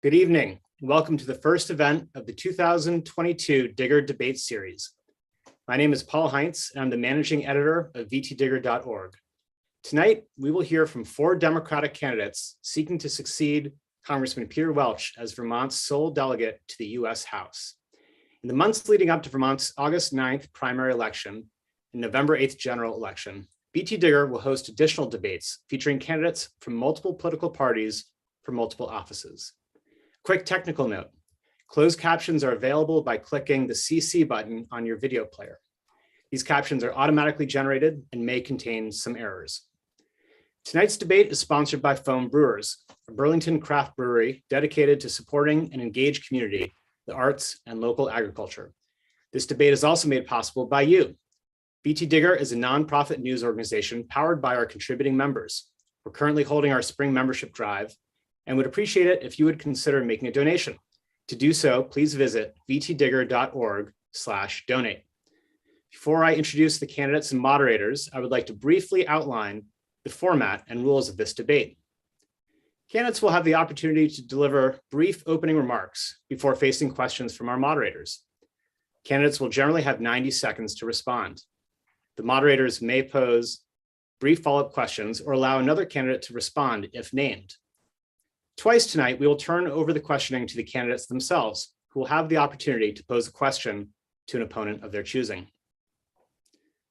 Good evening. Welcome to the first event of the 2022 Digger Debate Series. My name is Paul Heinz, and I'm the managing editor of VTDigger.org. Tonight, we will hear from four Democratic candidates seeking to succeed Congressman Peter Welch as Vermont's sole delegate to the U.S. House. In the months leading up to Vermont's August 9th primary election and November 8th general election, VTDigger will host additional debates featuring candidates from multiple political parties for multiple offices. Quick technical note, closed captions are available by clicking the CC button on your video player. These captions are automatically generated and may contain some errors. Tonight's debate is sponsored by Foam Brewers, a Burlington craft brewery dedicated to supporting an engaged community, the arts, and local agriculture. This debate is also made possible by you. VTDigger is a nonprofit news organization powered by our contributing members. We're currently holding our spring membership drive and would appreciate it if you would consider making a donation. To do so, please visit vtdigger.org/donate. Before I introduce the candidates and moderators, I would like to briefly outline the format and rules of this debate. Candidates will have the opportunity to deliver brief opening remarks before facing questions from our moderators. Candidates will generally have 90 seconds to respond. The moderators may pose brief follow-up questions or allow another candidate to respond if named. Twice tonight, we will turn over the questioning to the candidates themselves, who will have the opportunity to pose a question to an opponent of their choosing.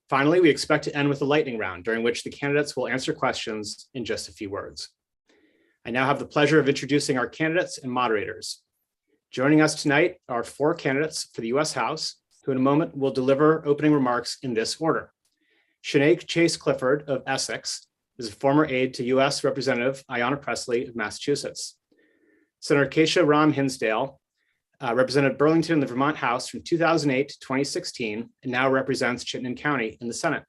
Finally, we expect to end with a lightning round, during which the candidates will answer questions in just a few words. I now have the pleasure of introducing our candidates and moderators. Joining us tonight are four candidates for the U.S. House, who in a moment will deliver opening remarks in this order. Sianay Chase Clifford of Essex is a former aide to U.S. Representative Ayanna Pressley of Massachusetts. Senator Kesha Ram Hinsdale represented Burlington in the Vermont House from 2008 to 2016 and now represents Chittenden County in the Senate.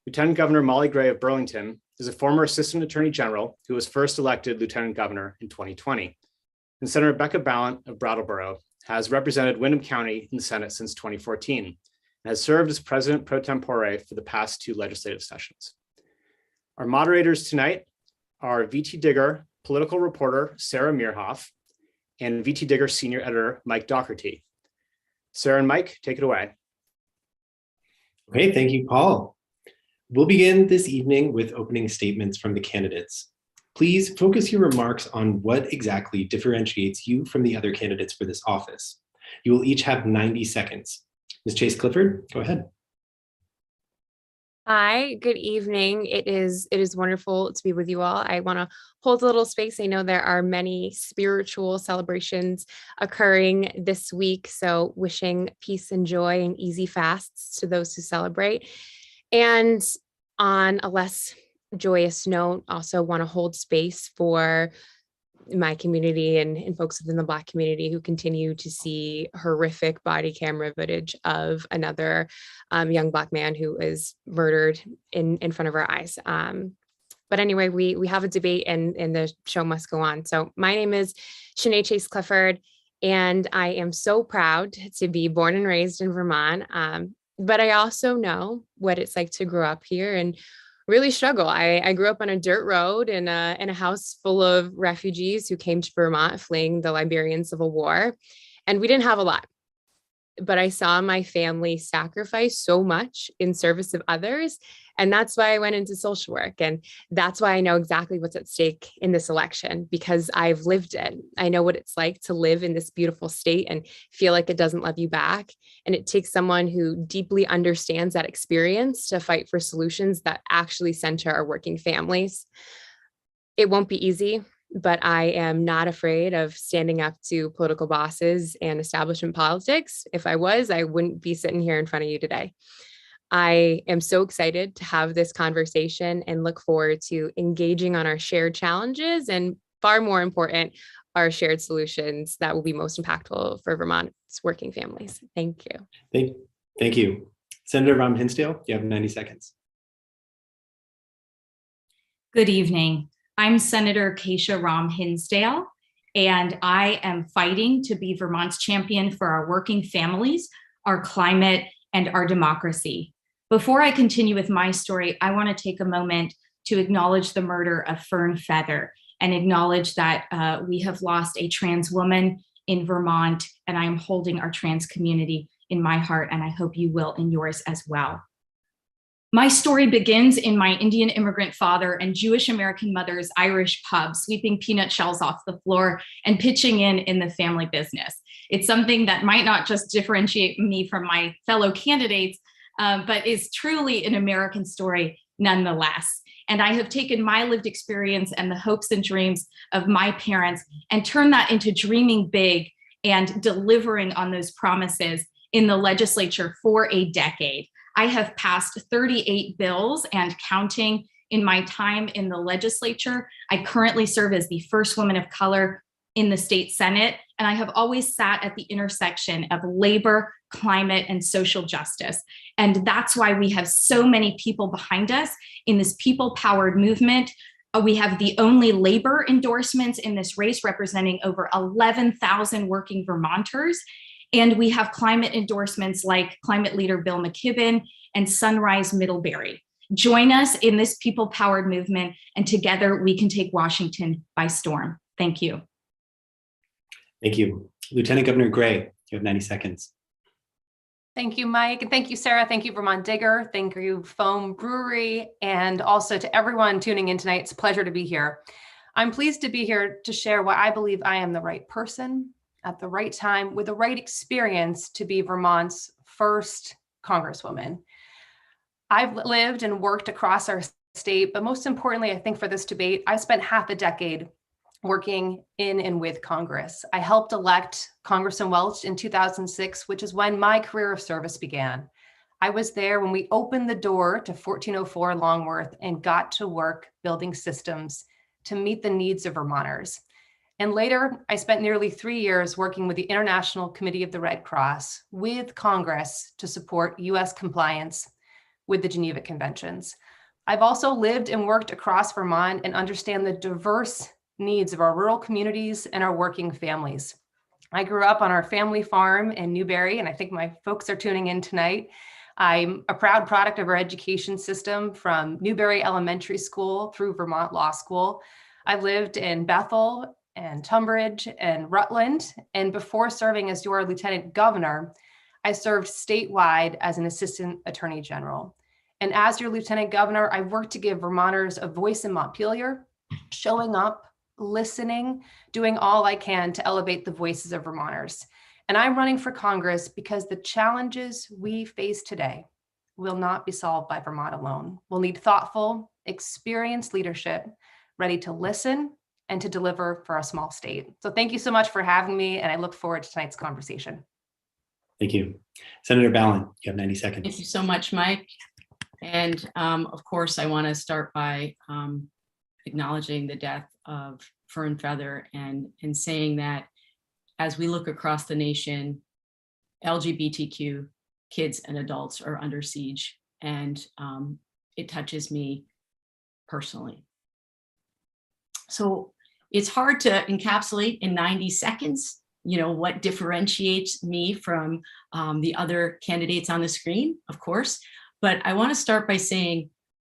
Lieutenant Governor Molly Gray of Burlington is a former Assistant Attorney General who was first elected Lieutenant Governor in 2020. And Senator Becca Balint of Brattleboro has represented Windham County in the Senate since 2014 and has served as President pro tempore for the past two legislative sessions. Our moderators tonight are VTDigger political reporter Sarah Mearhoff and VTDigger senior editor Mike Doherty. Sarah and Mike, take it away. Okay, thank you, Paul. We'll begin this evening with opening statements from the candidates. Please focus your remarks on what exactly differentiates you from the other candidates for this office. You will each have 90 seconds. Ms. Chase Clifford, go ahead. Hi, good evening. It is wonderful to be with you all. I want to hold a little space. I know there are many spiritual celebrations occurring this week, so wishing peace and joy and easy fasts to those who celebrate. And on a less joyous note, also want to hold space for my community and folks within the Black community who continue to see horrific body camera footage of another young Black man who was murdered in front of our eyes. But anyway, we have a debate and the show must go on. So my name is Sianay Chase Clifford, and I am so proud to be born and raised in Vermont. But I also know what it's like to grow up here and really struggle. I grew up on a dirt road in a house full of refugees who came to Vermont fleeing the Liberian Civil War. And we didn't have a lot, but I saw my family sacrifice so much in service of others. And that's why I went into social work. And that's why I know exactly what's at stake in this election, because I've lived it. I know what it's like to live in this beautiful state and feel like it doesn't love you back. And it takes someone who deeply understands that experience to fight for solutions that actually center our working families. It won't be easy, but I am not afraid of standing up to political bosses and establishment politics. If I was, I wouldn't be sitting here in front of you today. I am so excited to have this conversation and look forward to engaging on our shared challenges and, far more important, our shared solutions that will be most impactful for Vermont's working families. Thank you. Thank you. Senator Ram Hinsdale, you have 90 seconds. Good evening. I'm Senator Kesha Ram Hinsdale, and I am fighting to be Vermont's champion for our working families, our climate, and our democracy. Before I continue with my story, I want to take a moment to acknowledge the murder of Fern Feather and acknowledge that we have lost a trans woman in Vermont, and I am holding our trans community in my heart, and I hope you will in yours as well. My story begins in my Indian immigrant father and Jewish American mother's Irish pub, sweeping peanut shells off the floor and pitching in the family business. It's something that might not just differentiate me from my fellow candidates, but is truly an American story nonetheless. And I have taken my lived experience and the hopes and dreams of my parents and turned that into dreaming big and delivering on those promises in the legislature for a decade. I have passed 38 bills and counting in my time in the legislature. I currently serve as the first woman of color in the state Senate, and I have always sat at the intersection of labor, climate, and social justice. And that's why we have so many people behind us in this people-powered movement. We have the only labor endorsements in this race, representing over 11,000 working Vermonters. And we have climate endorsements like climate leader Bill McKibben and Sunrise Middlebury. Join us in this people-powered movement, and together we can take Washington by storm. Thank you. Thank you. Lieutenant Governor Gray, you have 90 seconds. Thank you, Mike. And thank you, Sarah. Thank you, Vermont Digger. Thank you, Foam Brewery. And also to everyone tuning in tonight. It's a pleasure to be here. I'm pleased to be here to share why I believe I am the right person at the right time with the right experience to be Vermont's first Congresswoman. I've lived and worked across our state, but most importantly, I think for this debate, I spent half a decade working in and with Congress. I helped elect Congressman Welch in 2006, which is when my career of service began. I was there when we opened the door to 1404 Longworth and got to work building systems to meet the needs of Vermonters. And later, I spent nearly 3 years working with the International Committee of the Red Cross with Congress to support US compliance with the Geneva Conventions. I've also lived and worked across Vermont and understand the diverse needs of our rural communities and our working families. I grew up on our family farm in Newberry, and I think my folks are tuning in tonight. I'm a proud product of our education system from Newberry Elementary School through Vermont Law School. I lived in Bethel and Tunbridge and Rutland. And before serving as your Lieutenant Governor, I served statewide as an Assistant Attorney General. And as your Lieutenant Governor, I worked to give Vermonters a voice in Montpelier, showing up, listening, doing all I can to elevate the voices of Vermonters. And I'm running for Congress because the challenges we face today will not be solved by Vermont alone. We'll need thoughtful, experienced leadership, ready to listen and to deliver for a small state. So thank you so much for having me, and I look forward to tonight's conversation. Thank you. Senator Balint, you have 90 seconds. Thank you so much, Mike. And of course, I want to start by acknowledging the death of Fern Feather and saying that as we look across the nation, LGBTQ kids and adults are under siege, and it touches me personally. So it's hard to encapsulate in 90 seconds, what differentiates me from the other candidates on the screen, of course. But I want to start by saying,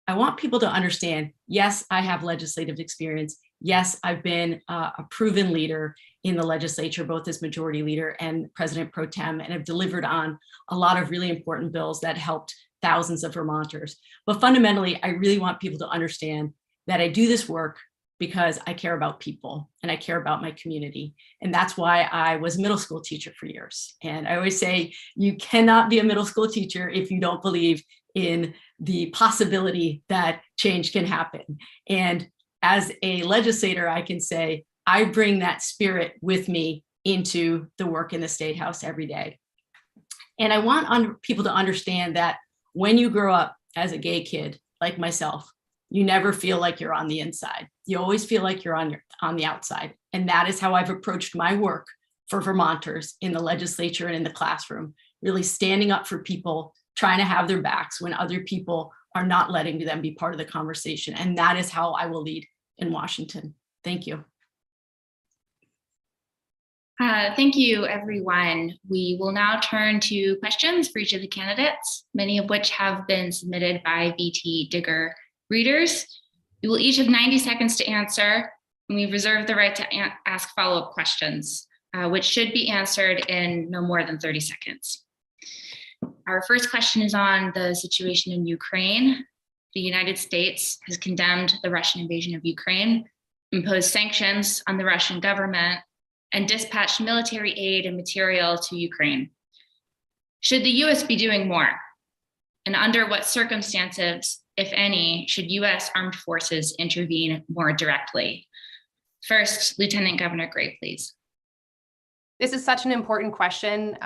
I want people to understand, yes, I have legislative experience. Yes, I've been a proven leader in the legislature, both as majority leader and president pro tem, and have delivered on a lot of really important bills that helped thousands of Vermonters. But fundamentally, I really want people to understand that I do this work because I care about people and I care about my community. And that's why I was a middle school teacher for years. And I always say, you cannot be a middle school teacher if you don't believe in the possibility that change can happen. And as a legislator, I can say, I bring that spirit with me into the work in the State House every day. And I want people to understand that when you grow up as a gay kid like myself, you never feel like you're on the inside. You always feel like you're on the outside. And that is how I've approached my work for Vermonters in the legislature and in the classroom, really standing up for people, trying to have their backs when other people are not letting them be part of the conversation. And that is how I will lead in Washington. Thank you. Thank you, everyone. We will now turn to questions for each of the candidates, many of which have been submitted by VTDigger readers. You will each have 90 seconds to answer. We reserve the right to ask follow-up questions, which should be answered in no more than 30 seconds. Our first question is on the situation in Ukraine. The United States has condemned the Russian invasion of Ukraine, imposed sanctions on the Russian government, and dispatched military aid and material to Ukraine. Should the US be doing more? And under what circumstances, if any, should US armed forces intervene more directly? First, Lieutenant Governor Gray, please. This is such an important question.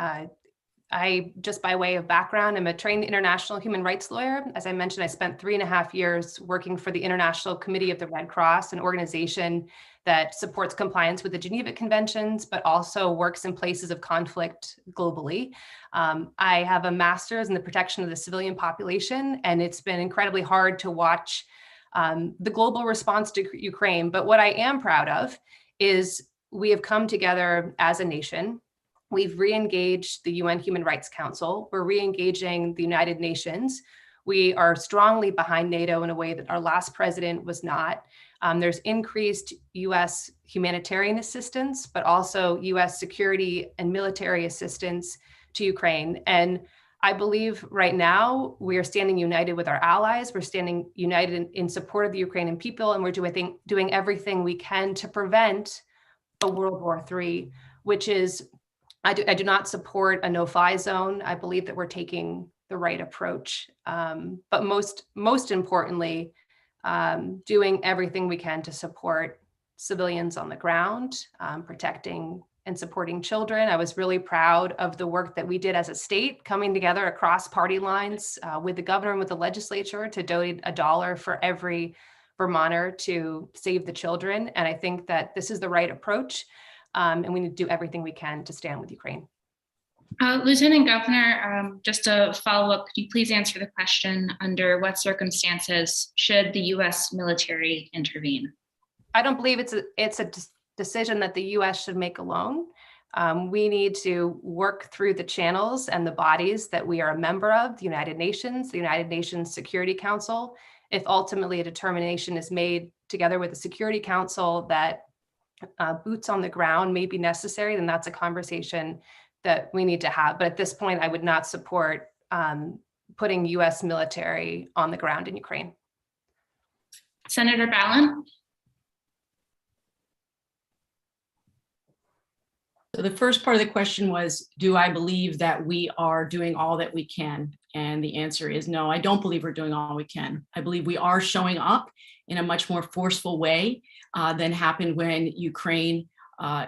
I, just by way of background, am a trained international human rights lawyer. As I mentioned, I spent 3.5 years working for the International Committee of the Red Cross, an organization that supports compliance with the Geneva Conventions, but also works in places of conflict globally. I have a master's in the protection of the civilian population, and it's been incredibly hard to watch the global response to Ukraine. But what I am proud of is we have come together as a nation. We've re-engaged the UN Human Rights Council. We're re-engaging the United Nations. We are strongly behind NATO in a way that our last president was not. There's increased US humanitarian assistance, but also US security and military assistance to Ukraine. And I believe right now we are standing united with our allies. We're standing united in support of the Ukrainian people, and we're doing everything we can to prevent a World War III, which is, I do not support a no-fly zone. I believe that we're taking the right approach, but most importantly, doing everything we can to support civilians on the ground, protecting and supporting children. I was really proud of the work that we did as a state, coming together across party lines with the governor and with the legislature to donate $1 for every Vermonter to save the children. And I think that this is the right approach. And we need to do everything we can to stand with Ukraine. Lieutenant Governor, just to follow up, could you please answer the question, under what circumstances should the US military intervene? I don't believe it's a decision that the US should make alone. We need to work through the channels and the bodies that we are a member of, the United Nations Security Council. If ultimately a determination is made together with the Security Council that boots on the ground may be necessary, then that's a conversation that we need to have. But at this point, I would not support putting US military on the ground in Ukraine. Senator Balint. So the first part of the question was, do I believe that we are doing all that we can? And the answer is no, I don't believe we're doing all we can. I believe we are showing up in a much more forceful way than happened when Ukraine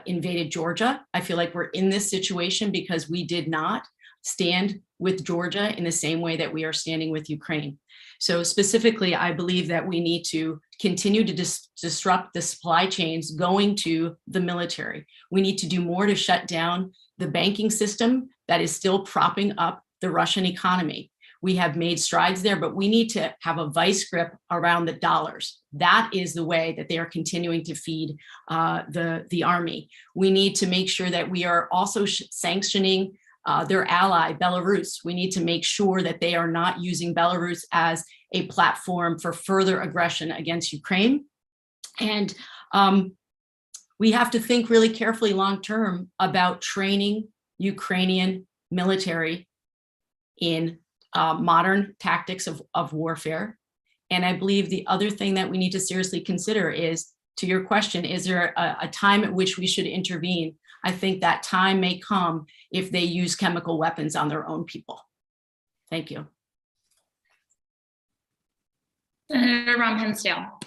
invaded Georgia. I feel like we're in this situation because we did not stand with Georgia in the same way that we are standing with Ukraine. So specifically, I believe that we need to continue to disrupt the supply chains going to the military. We need to do more to shut down the banking system that is still propping up the Russian economy. We have made strides there, but we need to have a vice grip around the dollars. That is the way that they are continuing to feed the army. We need to make sure that we are also sanctioning their ally, Belarus. We need to make sure that they are not using Belarus as a platform for further aggression against Ukraine. And we have to think really carefully long-term about training Ukrainian military in modern tactics of warfare. And I believe the other thing that we need to seriously consider is, to your question, is there a time at which we should intervene? I think that time may come if they use chemical weapons on their own people. Thank you. Senator Ram Hinsdale.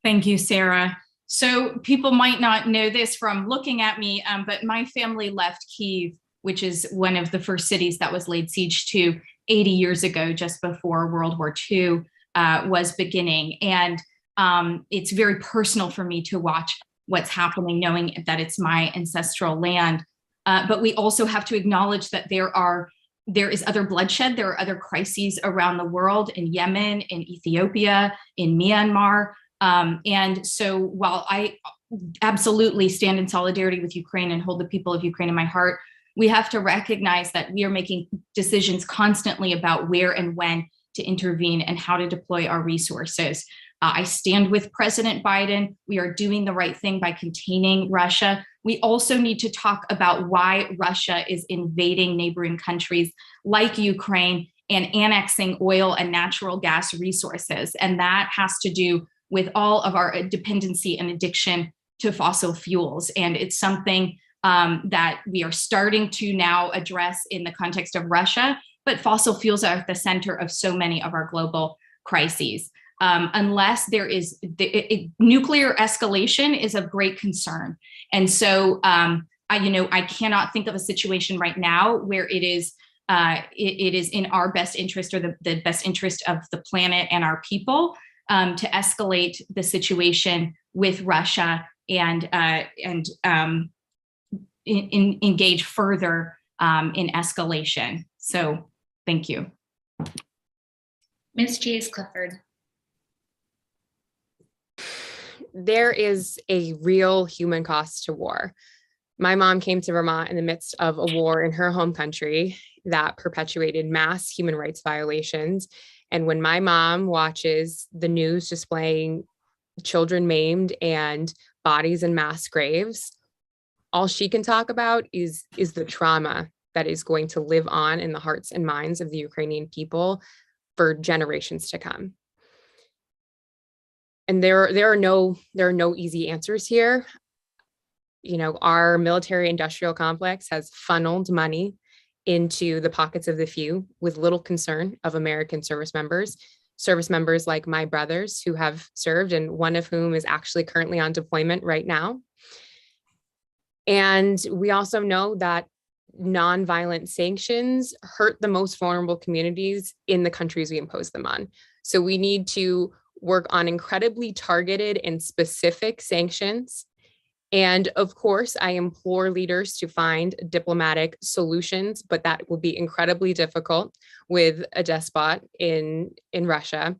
Thank you, Sarah. So people might not know this from looking at me, but my family left Kyiv, which is one of the first cities that was laid siege to 80 years ago, just before World War II was beginning. And it's very personal for me to watch what's happening, knowing that it's my ancestral land. But we also have to acknowledge that there is other bloodshed. There are other crises around the world, in Yemen, in Ethiopia, in Myanmar. And so while I absolutely stand in solidarity with Ukraine and hold the people of Ukraine in my heart, we have to recognize that we are making decisions constantly about where and when to intervene and how to deploy our resources. I stand with President Biden. We are doing the right thing by containing Russia. We also need to talk about why Russia is invading neighboring countries like Ukraine and annexing oil and natural gas resources. And that has to do with all of our dependency and addiction to fossil fuels. And it's something that we are starting to now address in the context of Russia, but fossil fuels are at the center of so many of our global crises. Unless there is nuclear escalation is of great concern. And so I cannot think of a situation right now where it is in our best interest or the best interest of the planet and our people to escalate the situation with Russia and engage further in escalation. So thank you. Ms. Chase Clifford. There is a real human cost to war. My mom came to Vermont in the midst of a war in her home country that perpetuated mass human rights violations. And when my mom watches the news displaying children maimed and bodies in mass graves, all she can talk about is the trauma that is going to live on in the hearts and minds of the Ukrainian people for generations to come. And there are no easy answers here. You know, our military industrial complex has funneled money into the pockets of the few with little concern of American service members like my brothers who have served, and one of whom is actually currently on deployment right now. And we also know that nonviolent sanctions hurt the most vulnerable communities in the countries we impose them on. So we need to work on incredibly targeted and specific sanctions. And of course, I implore leaders to find diplomatic solutions, but that will be incredibly difficult with a despot in Russia.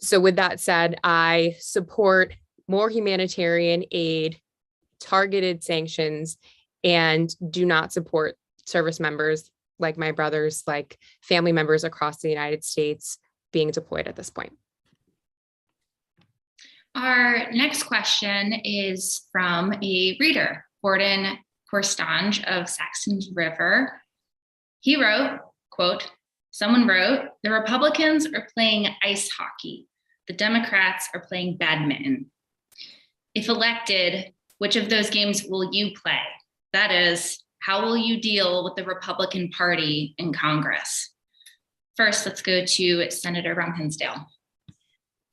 So with that said, I support more humanitarian aid, targeted sanctions, and do not support service members like my brothers, like family members across the United States being deployed at this point. Our next question is from a reader, Gordon Corstange of Saxons River. He wrote, quote, "Someone wrote, the Republicans are playing ice hockey. The Democrats are playing badminton. If elected, which of those games will you play? That is, how will you deal with the Republican Party in Congress?" First, let's go to Senator Ram Hinsdale.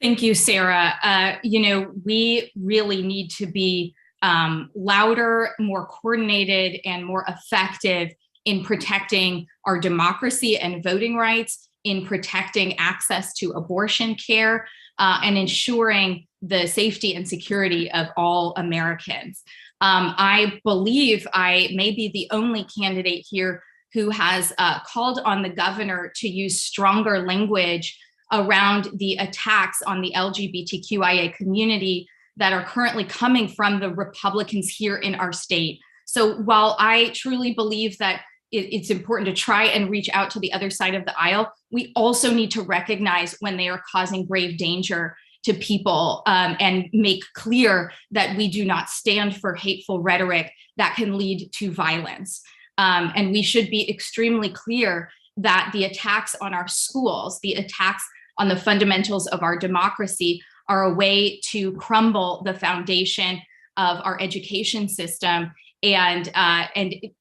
Thank you, Sarah. We really need to be louder, more coordinated, and more effective in protecting our democracy and voting rights, in protecting access to abortion care, and ensuring the safety and security of all Americans. I believe I may be the only candidate here who has called on the governor to use stronger language around the attacks on the LGBTQIA community that are currently coming from the Republicans here in our state. So while I truly believe that it's important to try and reach out to the other side of the aisle, we also need to recognize when they are causing grave danger to people and make clear that we do not stand for hateful rhetoric that can lead to violence. And we should be extremely clear that the attacks on our schools, the attacks on the fundamentals of our democracy are a way to crumble the foundation of our education system and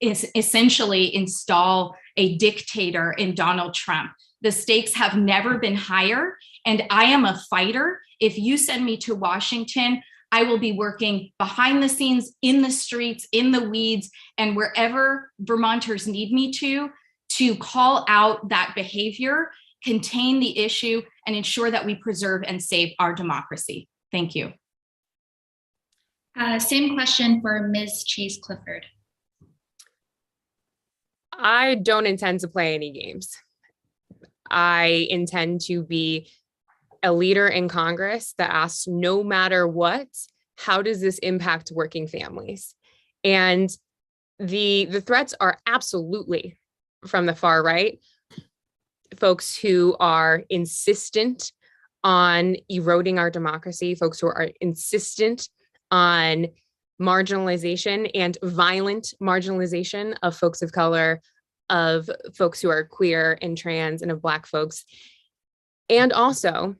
essentially install a dictator in Donald Trump. The stakes have never been higher, and I am a fighter. If you send me to Washington, I will be working behind the scenes, in the streets, in the weeds, and wherever Vermonters need me to call out that behavior, contain the issue, and ensure that we preserve and save our democracy. Thank you. Same question for Ms. Chase Clifford. I don't intend to play any games. I intend to be a leader in Congress that asks, no matter what, how does this impact working families? And the threats are absolutely from the far right, folks who are insistent on eroding our democracy, folks who are insistent on marginalization and violent marginalization of folks of color, of folks who are queer and trans, and of Black folks. And also,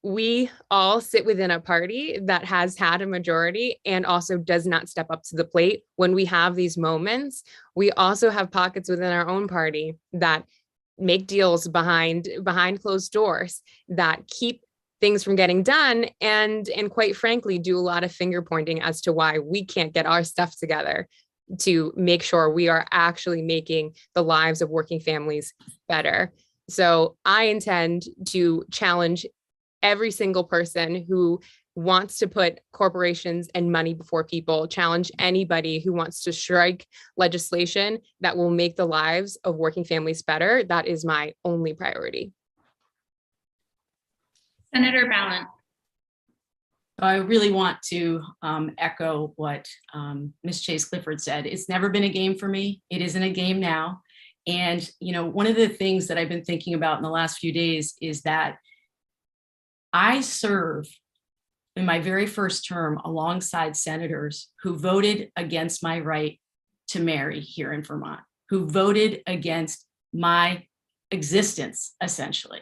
we all sit within a party that has had a majority and also does not step up to the plate when we have these moments. We also have pockets within our own party that make deals behind closed doors, that keep things from getting done, and quite frankly, do a lot of finger pointing as to why we can't get our stuff together to make sure we are actually making the lives of working families better. So I intend to challenge every single person who wants to put corporations and money before people, challenge anybody who wants to strike legislation that will make the lives of working families better. That is my only priority. Senator Balint. I really want to echo what Ms. Chase Clifford said. It's never been a game for me. It isn't a game now. And, you know, one of the things that I've been thinking about in the last few days is that I serve in my very first term alongside senators who voted against my right to marry here in Vermont, who voted against my existence, essentially.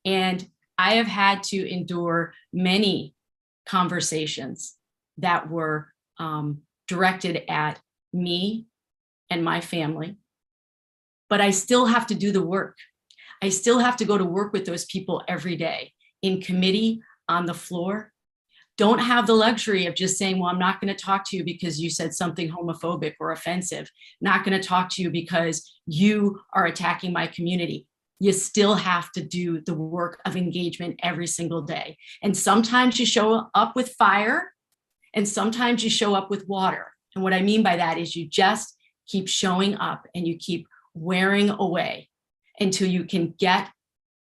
And I have had to endure many conversations that were directed at me and my family, but I still have to do the work. I still have to go to work with those people every day in committee, on the floor. Don't have the luxury of just saying, well, I'm not going to talk to you because you said something homophobic or offensive. Not going to talk to you because you are attacking my community. You still have to do the work of engagement every single day. And sometimes you show up with fire and sometimes you show up with water. And what I mean by that is you just keep showing up and you keep wearing away until you can get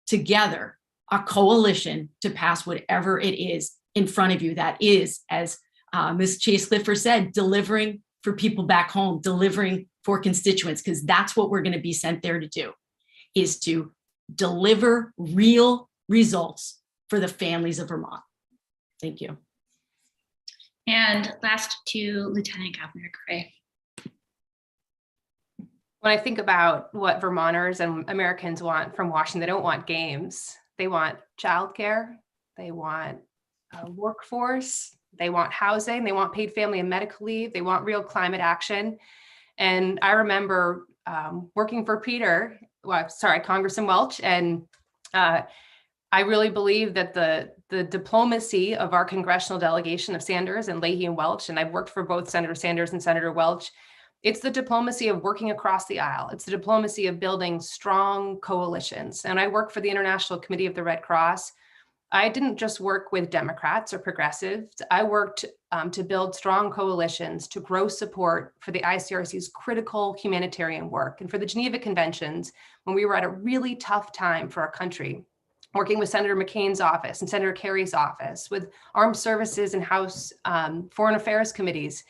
together a coalition to pass whatever it is in front of you. That is, as Ms. Chase Clifford said, delivering for people back home, delivering for constituents, because that's what we're going to be sent there to do, is to deliver real results for the families of Vermont. Thank you. And last to Lieutenant Governor Gray. When I think about what Vermonters and Americans want from Washington, they don't want games. They want childcare, they want a workforce, they want housing, they want paid family and medical leave, they want real climate action. And I remember working for Congressman Welch, and I really believe that the diplomacy of our congressional delegation of Sanders and Leahy and Welch, and I've worked for both Senator Sanders and Senator Welch, it's the diplomacy of working across the aisle. It's the diplomacy of building strong coalitions. And I work for the International Committee of the Red Cross. I didn't just work with Democrats or progressives. I worked to build strong coalitions, to grow support for the ICRC's critical humanitarian work and for the Geneva Conventions when we were at a really tough time for our country, working with Senator McCain's office and Senator Kerry's office, with Armed Services and House Foreign Affairs committees,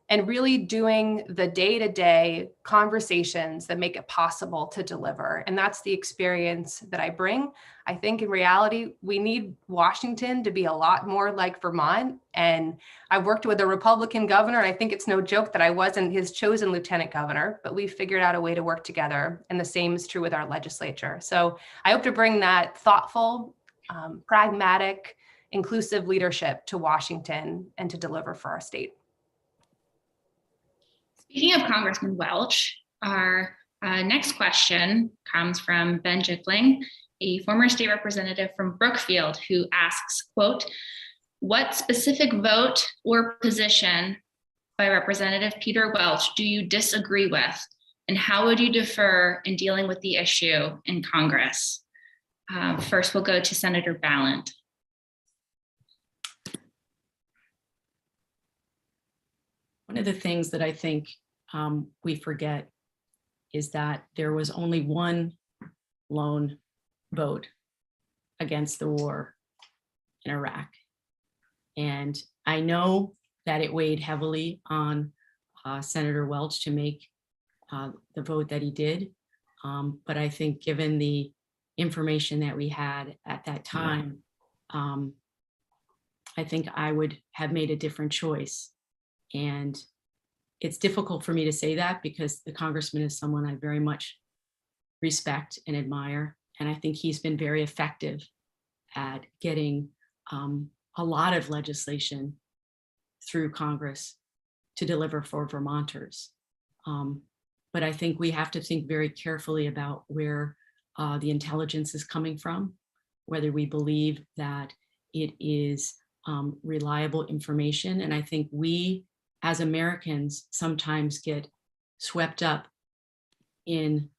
and really doing the day-to-day conversations that make it possible to deliver. And that's the experience that I bring. I think in reality, we need Washington to be a lot more like Vermont. And I worked with a Republican governor, and I think it's no joke that I wasn't his chosen lieutenant governor, but we figured out a way to work together. And the same is true with our legislature. So I hope to bring that thoughtful, pragmatic, inclusive leadership to Washington and to deliver for our state. Speaking of Congressman Welch, our next question comes from Ben Jickling, a former state representative from Brookfield, who asks, quote, what specific vote or position by Representative Peter Welch do you disagree with? And how would you defer in dealing with the issue in Congress? First, we'll go to Senator Balint. One of the things that I think we forget is that there was only one lone vote against the war in Iraq. And I know that it weighed heavily on Senator Welch to make the vote that he did. But I think given the information that we had at that time, I think I would have made a different choice. And it's difficult for me to say that because the congressman is someone I very much respect and admire. And I think he's been very effective at getting a lot of legislation through Congress to deliver for Vermonters. But I think we have to think very carefully about where the intelligence is coming from, whether we believe that it is reliable information. And I think we as Americans sometimes get swept up in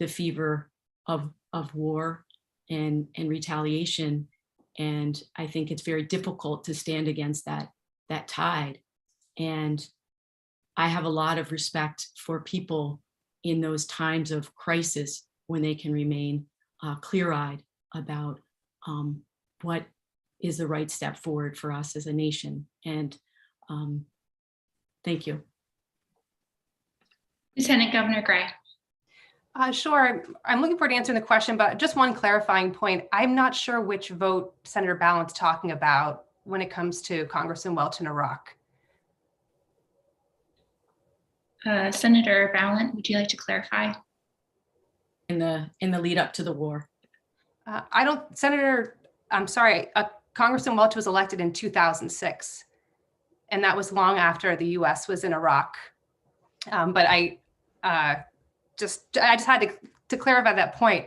the fever of war and retaliation. And I think it's very difficult to stand against that tide. And I have a lot of respect for people in those times of crisis when they can remain clear-eyed about what is the right step forward for us as a nation. And thank you. Lieutenant Governor Gray. Sure. I'm looking forward to answering the question, but just one clarifying point. I'm not sure which vote Senator Balint's talking about when it comes to Congressman Welch in Iraq. Senator Balint, would you like to clarify? In the lead up to the war. Congressman Welch was elected in 2006, and that was long after the U.S. was in Iraq. But I just had to clarify that point.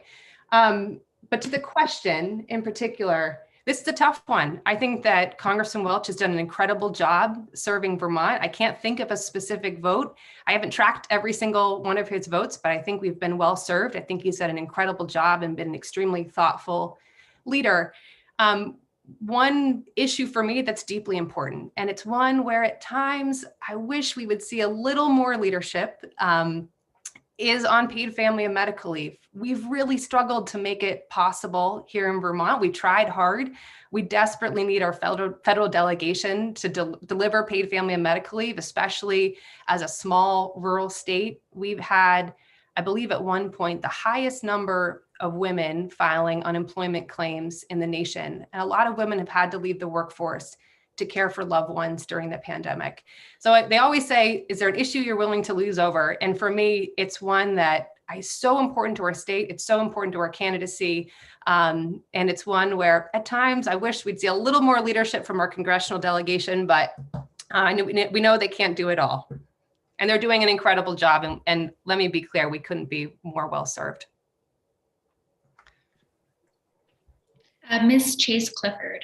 But to the question in particular, this is a tough one. I think that Congressman Welch has done an incredible job serving Vermont. I can't think of a specific vote. I haven't tracked every single one of his votes, but I think we've been well served. I think he's done an incredible job and been an extremely thoughtful leader. One issue for me that's deeply important, and it's one where at times I wish we would see a little more leadership, is on paid family and medical leave. We've really struggled to make it possible here in Vermont. We tried hard. We desperately need our federal delegation to deliver paid family and medical leave, especially as a small rural state. We've had, I believe at one point, the highest number of women filing unemployment claims in the nation. And a lot of women have had to leave the workforce to care for loved ones during the pandemic. So they always say, is there an issue you're willing to lose over? And for me, it's one that is so important to our state. It's so important to our candidacy. And it's one where at times I wish we'd see a little more leadership from our congressional delegation, but we know they can't do it all. And they're doing an incredible job. And let me be clear, we couldn't be more well served. Ms. Chase Clifford.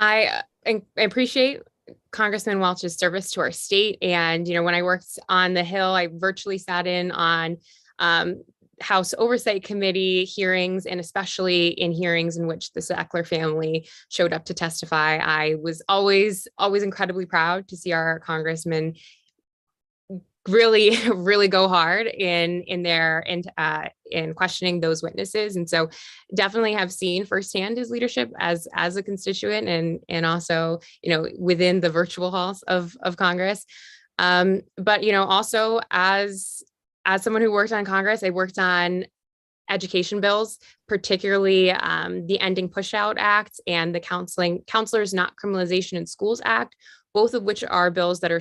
I appreciate Congressman Welch's service to our state. And, when I worked on the Hill, I virtually sat in on House Oversight Committee hearings, and especially in hearings in which the Sackler family showed up to testify. I was always incredibly proud to see our congressman really go hard in questioning those witnesses. And so definitely have seen firsthand his leadership as a constituent and also, within the virtual halls of Congress. But, also as someone who worked on Congress, I worked on education bills, particularly the Ending Pushout Act and the Counselors Not Criminalization in Schools Act, both of which are bills that are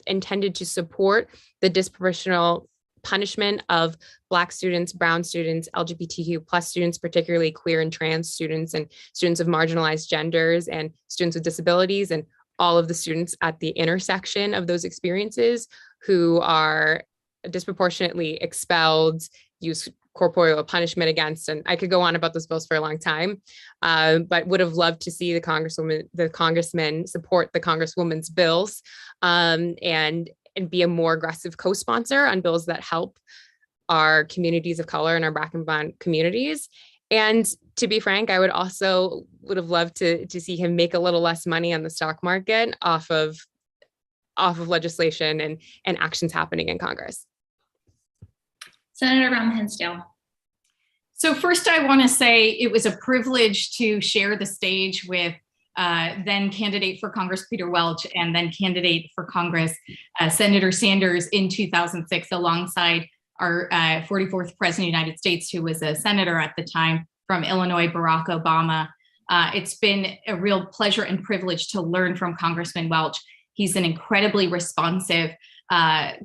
intended to support the disproportionate punishment of Black students, Brown students, LGBTQ plus students, particularly queer and trans students and students of marginalized genders and students with disabilities, and all of the students at the intersection of those experiences who are disproportionately expelled, use corporeal punishment against, and I could go on about those bills for a long time, but would have loved to see the congressman support the congresswoman's bills and be a more aggressive co-sponsor on bills that help our communities of color and our Black and Brown communities. And to be frank, I would have loved to see him make a little less money on the stock market off of legislation and actions happening in Congress. Senator Ram Hinsdale. So first, I want to say it was a privilege to share the stage with then candidate for Congress Peter Welch and then candidate for Congress Senator Sanders in 2006 alongside our 44th president of the United States, who was a senator at the time from Illinois, Barack Obama. It's been a real pleasure and privilege to learn from Congressman Welch. He's an incredibly responsive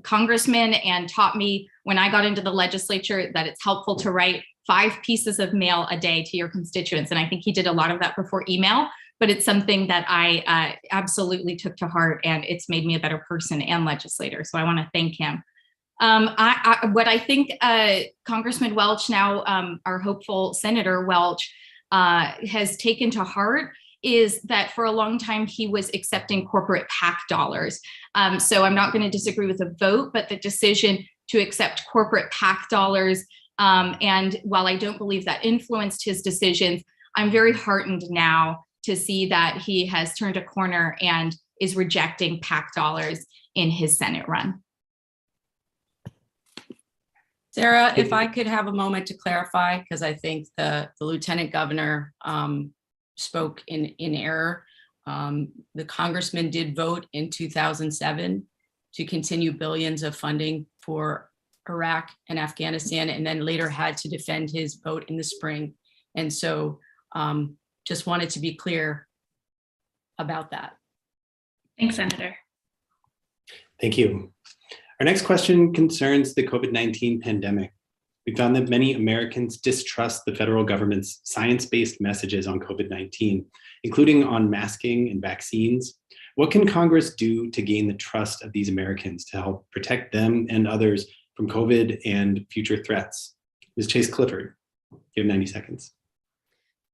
congressman and taught me when I got into the legislature that it's helpful to write 5 pieces of mail a day to your constituents. And I think he did a lot of that before email, but it's something that I absolutely took to heart, and it's made me a better person and legislator. So I want to thank him. What I think Congressman Welch, now our hopeful Senator Welch, has taken to heart is that for a long time he was accepting corporate PAC dollars. So I'm not going to disagree with the vote, but the decision to accept corporate PAC dollars, and while I don't believe that influenced his decisions, I'm very heartened now to see that he has turned a corner and is rejecting PAC dollars in his Senate run. Sarah, if I could have a moment to clarify, because I think the Lieutenant Governor spoke in error. The congressman did vote in 2007 to continue billions of funding for Iraq and Afghanistan, and then later had to defend his vote in the spring. And so just wanted to be clear about that. Thanks, Senator. Thank you. Our next question concerns the COVID-19 pandemic. We found that many Americans distrust the federal government's science-based messages on COVID-19, including on masking and vaccines. What can Congress do to gain the trust of these Americans to help protect them and others from COVID and future threats? Ms. Chase Clifford, you have 90 seconds.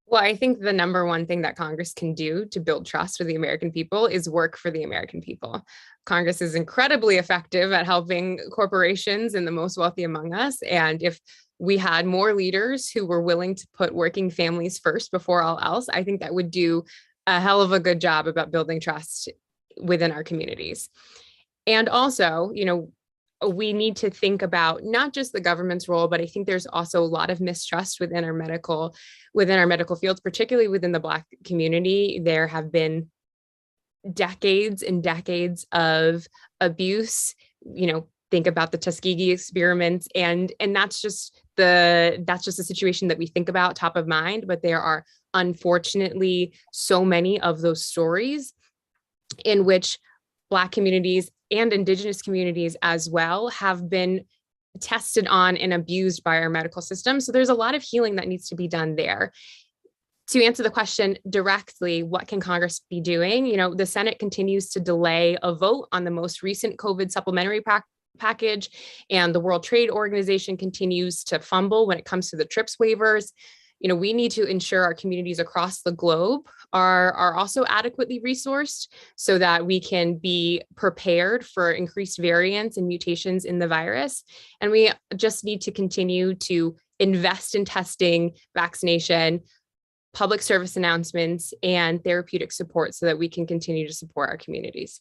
Well, I think the number one thing that Congress can do to build trust with the American people is work for the American people. Congress is incredibly effective at helping corporations and the most wealthy among us. And if we had more leaders who were willing to put working families first before all else, I think that would do a hell of a good job about building trust within our communities. And also, we need to think about not just the government's role, but I think there's also a lot of mistrust within our medical fields, particularly within the Black community. There have been decades and decades of abuse. Think about the Tuskegee experiments, and that's just a situation that we think about top of mind. But there are unfortunately so many of those stories in which Black communities and Indigenous communities as well have been tested on and abused by our medical system. So there's a lot of healing that needs to be done there. To answer the question directly, what can Congress be doing? The Senate continues to delay a vote on the most recent COVID supplementary package, and the World Trade Organization continues to fumble when it comes to the TRIPS waivers. We need to ensure our communities across the globe are also adequately resourced so that we can be prepared for increased variants and mutations in the virus. And we just need to continue to invest in testing, vaccination, public service announcements, and therapeutic support so that we can continue to support our communities.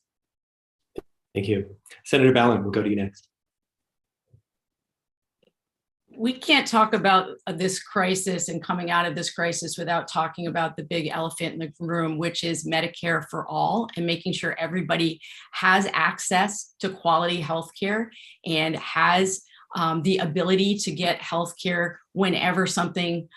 Thank you. Senator Balint, we'll go to you next. We can't talk about this crisis and coming out of this crisis without talking about the big elephant in the room, which is Medicare for all, and making sure everybody has access to quality healthcare and has the ability to get healthcare whenever something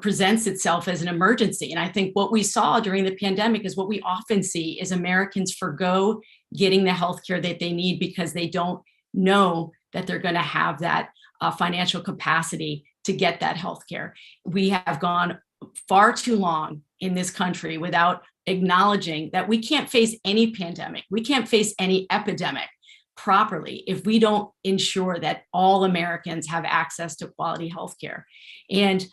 presents itself as an emergency. And I think what we saw during the pandemic is what we often see is Americans forgo getting the healthcare that they need because they don't know that they're going to have that financial capacity to get that healthcare. We have gone far too long in this country without acknowledging that we can't face any pandemic, we can't face any epidemic properly if we don't ensure that all Americans have access to quality healthcare. And,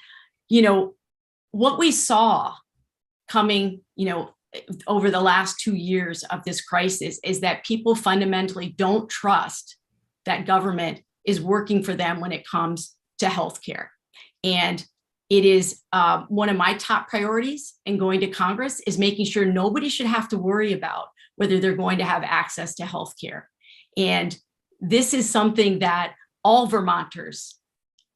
what we saw coming, over the last 2 years of this crisis is that people fundamentally don't trust that government is working for them when it comes to healthcare. And it is one of my top priorities in going to Congress is making sure nobody should have to worry about whether they're going to have access to healthcare. And this is something that all Vermonters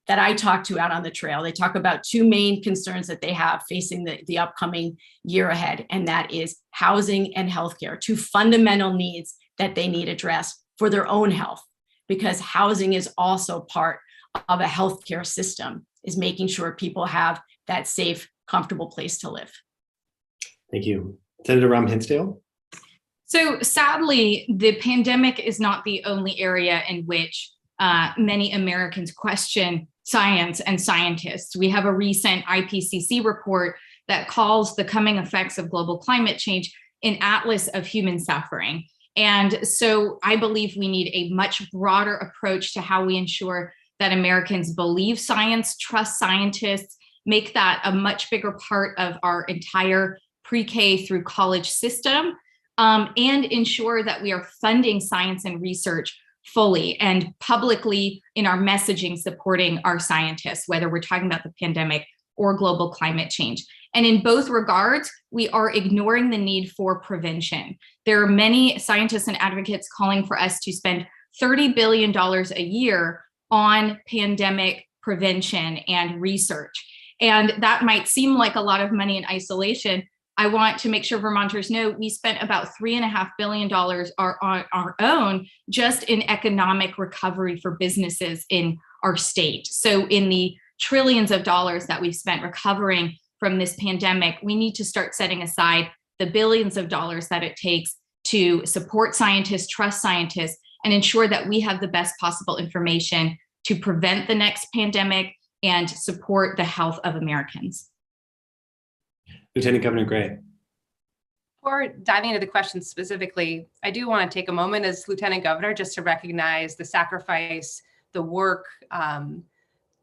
that I talk to out on the trail, they talk about 2 main concerns that they have facing the upcoming year ahead, and that is housing and healthcare, 2 fundamental needs that they need addressed for their own health. because housing is also part of a healthcare system, is making sure people have that safe, comfortable place to live. Thank you. Senator Ram Hinsdale. So sadly, the pandemic is not the only area in which many Americans question science and scientists. We have a recent IPCC report that calls the coming effects of global climate change an atlas of human suffering. And so I believe we need a much broader approach to how we ensure that Americans believe science, trust scientists, make that a much bigger part of our entire pre-K through college system, and ensure that we are funding science and research fully and publicly in our messaging supporting our scientists, whether we're talking about the pandemic or global climate change. And in both regards, we are ignoring the need for prevention. There are many scientists and advocates calling for us to spend $30 billion a year on pandemic prevention and research. And that might seem like a lot of money in isolation. I want to make sure Vermonters know we spent about $3.5 billion on our own just in economic recovery for businesses in our state. So in the trillions of dollars that we've spent recovering from this pandemic, we need to start setting aside the billions of dollars that it takes to support scientists, trust scientists, and ensure that we have the best possible information to prevent the next pandemic and support the health of Americans. Lieutenant Governor Gray. Before diving into the question specifically, I do want to take a moment as Lieutenant Governor just to recognize the sacrifice, the work,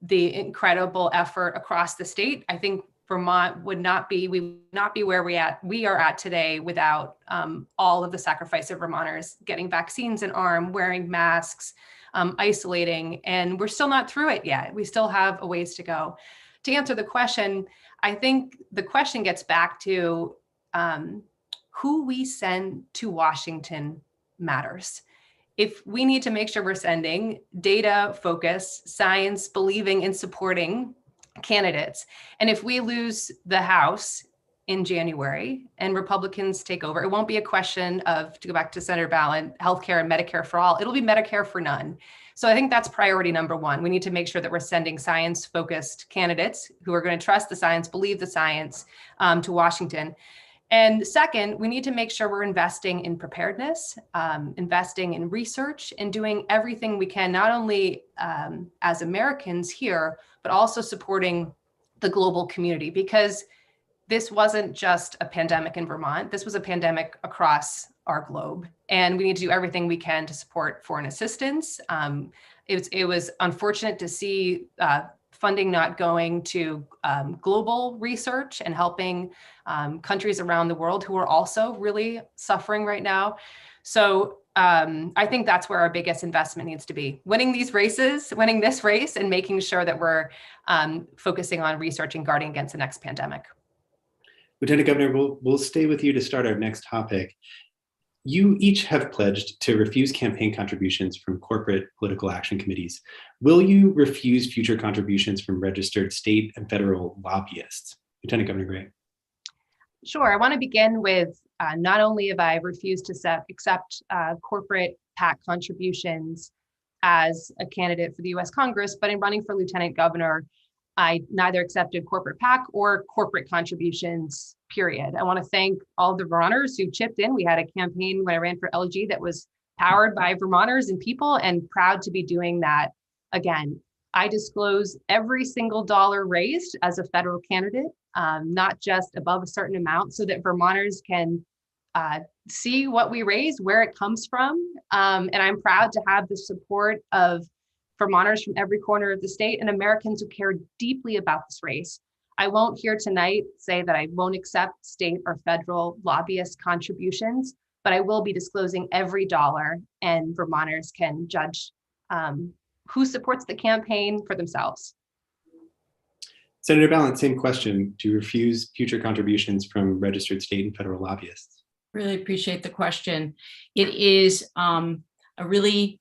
the incredible effort across the state. I think Vermont we would not be where we are at today without all of the sacrifice of Vermonters getting vaccines in arm, wearing masks, isolating, and we're still not through it yet. We still have a ways to go. To answer the question, I think the question gets back to who we send to Washington matters. If we need to make sure we're sending data focused, science believing and supporting candidates, and if we lose the House in January and Republicans take over, it won't be a question of, to go back to Senator Balint, healthcare and Medicare for all. It'll be Medicare for none. So I think that's priority number one. We need to make sure that we're sending science-focused candidates who are going to trust the science, believe the science, to Washington. And second, we need to make sure we're investing in preparedness, investing in research, and doing everything we can, not only as Americans here, but also supporting the global community, because this wasn't just a pandemic in Vermont. This was a pandemic across our globe, and we need to do everything we can to support foreign assistance. It was unfortunate to see funding not going to global research and helping countries around the world who are also really suffering right now. So I think that's where our biggest investment needs to be. Winning this race and making sure that we're focusing on research and guarding against the next pandemic. Lieutenant Governor, we'll stay with you to start our next topic. You each have pledged to refuse campaign contributions from corporate political action committees. Will you refuse future contributions from registered state and federal lobbyists? Lieutenant Governor Gray. Sure. I want to begin with not only have I refused to accept corporate PAC contributions as a candidate for the US Congress, but in running for Lieutenant Governor, I neither accepted corporate PAC or corporate contributions, period. I want to thank all the Vermonters who chipped in. We had a campaign when I ran for LG that was powered by Vermonters and people, and proud to be doing that again. I disclose every single dollar raised as a federal candidate, not just above a certain amount, so that Vermonters can see what we raise, where it comes from. And I'm proud to have the support of Vermonters from every corner of the state and Americans who care deeply about this race. I won't here tonight say that I won't accept state or federal lobbyist contributions, but I will be disclosing every dollar, and Vermonters can judge who supports the campaign for themselves. Senator Balint, same question. Do you refuse future contributions from registered state and federal lobbyists? Really appreciate the question. It is a really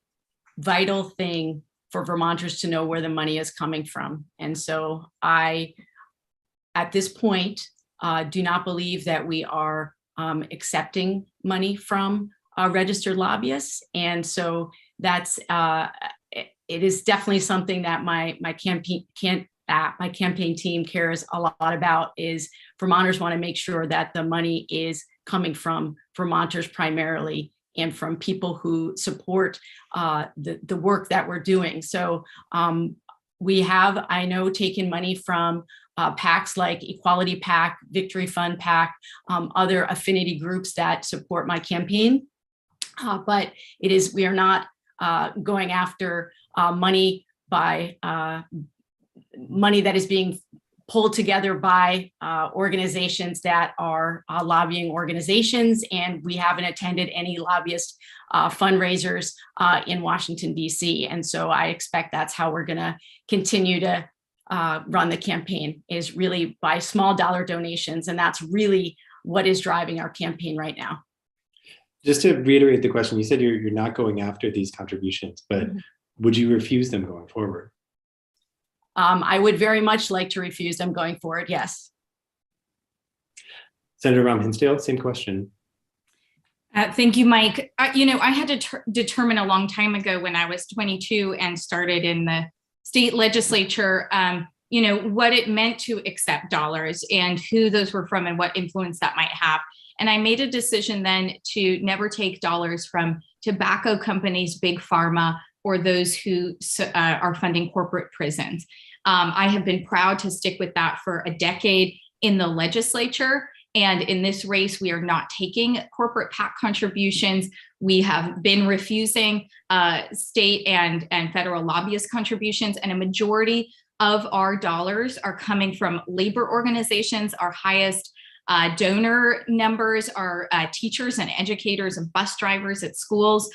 vital thing for Vermonters to know where the money is coming from. And so I, at this point, do not believe that we are accepting money from registered lobbyists. And so it is definitely something that my campaign team cares a lot about. Is Vermonters want to make sure that the money is coming from Vermonters primarily and from people who support the work that we're doing. So we have, I know, taken money from PACs like Equality PAC, Victory Fund PAC, other affinity groups that support my campaign. But we are not going after money that is being pulled together by organizations that are lobbying organizations, and we haven't attended any lobbyist fundraisers in Washington, D.C. And so I expect that's how we're going to continue to run the campaign, is really by small dollar donations, and that's really what is driving our campaign right now. Just to reiterate the question, you said you're not going after these contributions, but would you refuse them going forward? I would very much like to refuse them going forward, yes. Senator Ram Hinsdale, same question. Thank you, Mike. I had to determine a long time ago when I was 22 and started in the state legislature, what it meant to accept dollars and who those were from and what influence that might have. And I made a decision then to never take dollars from tobacco companies, big pharma, or those who are funding corporate prisons. I have been proud to stick with that for a decade in the legislature. And in this race, we are not taking corporate PAC contributions. We have been refusing state and federal lobbyist contributions, and a majority of our dollars are coming from labor organizations. Our highest donor numbers are teachers and educators and bus drivers at schools.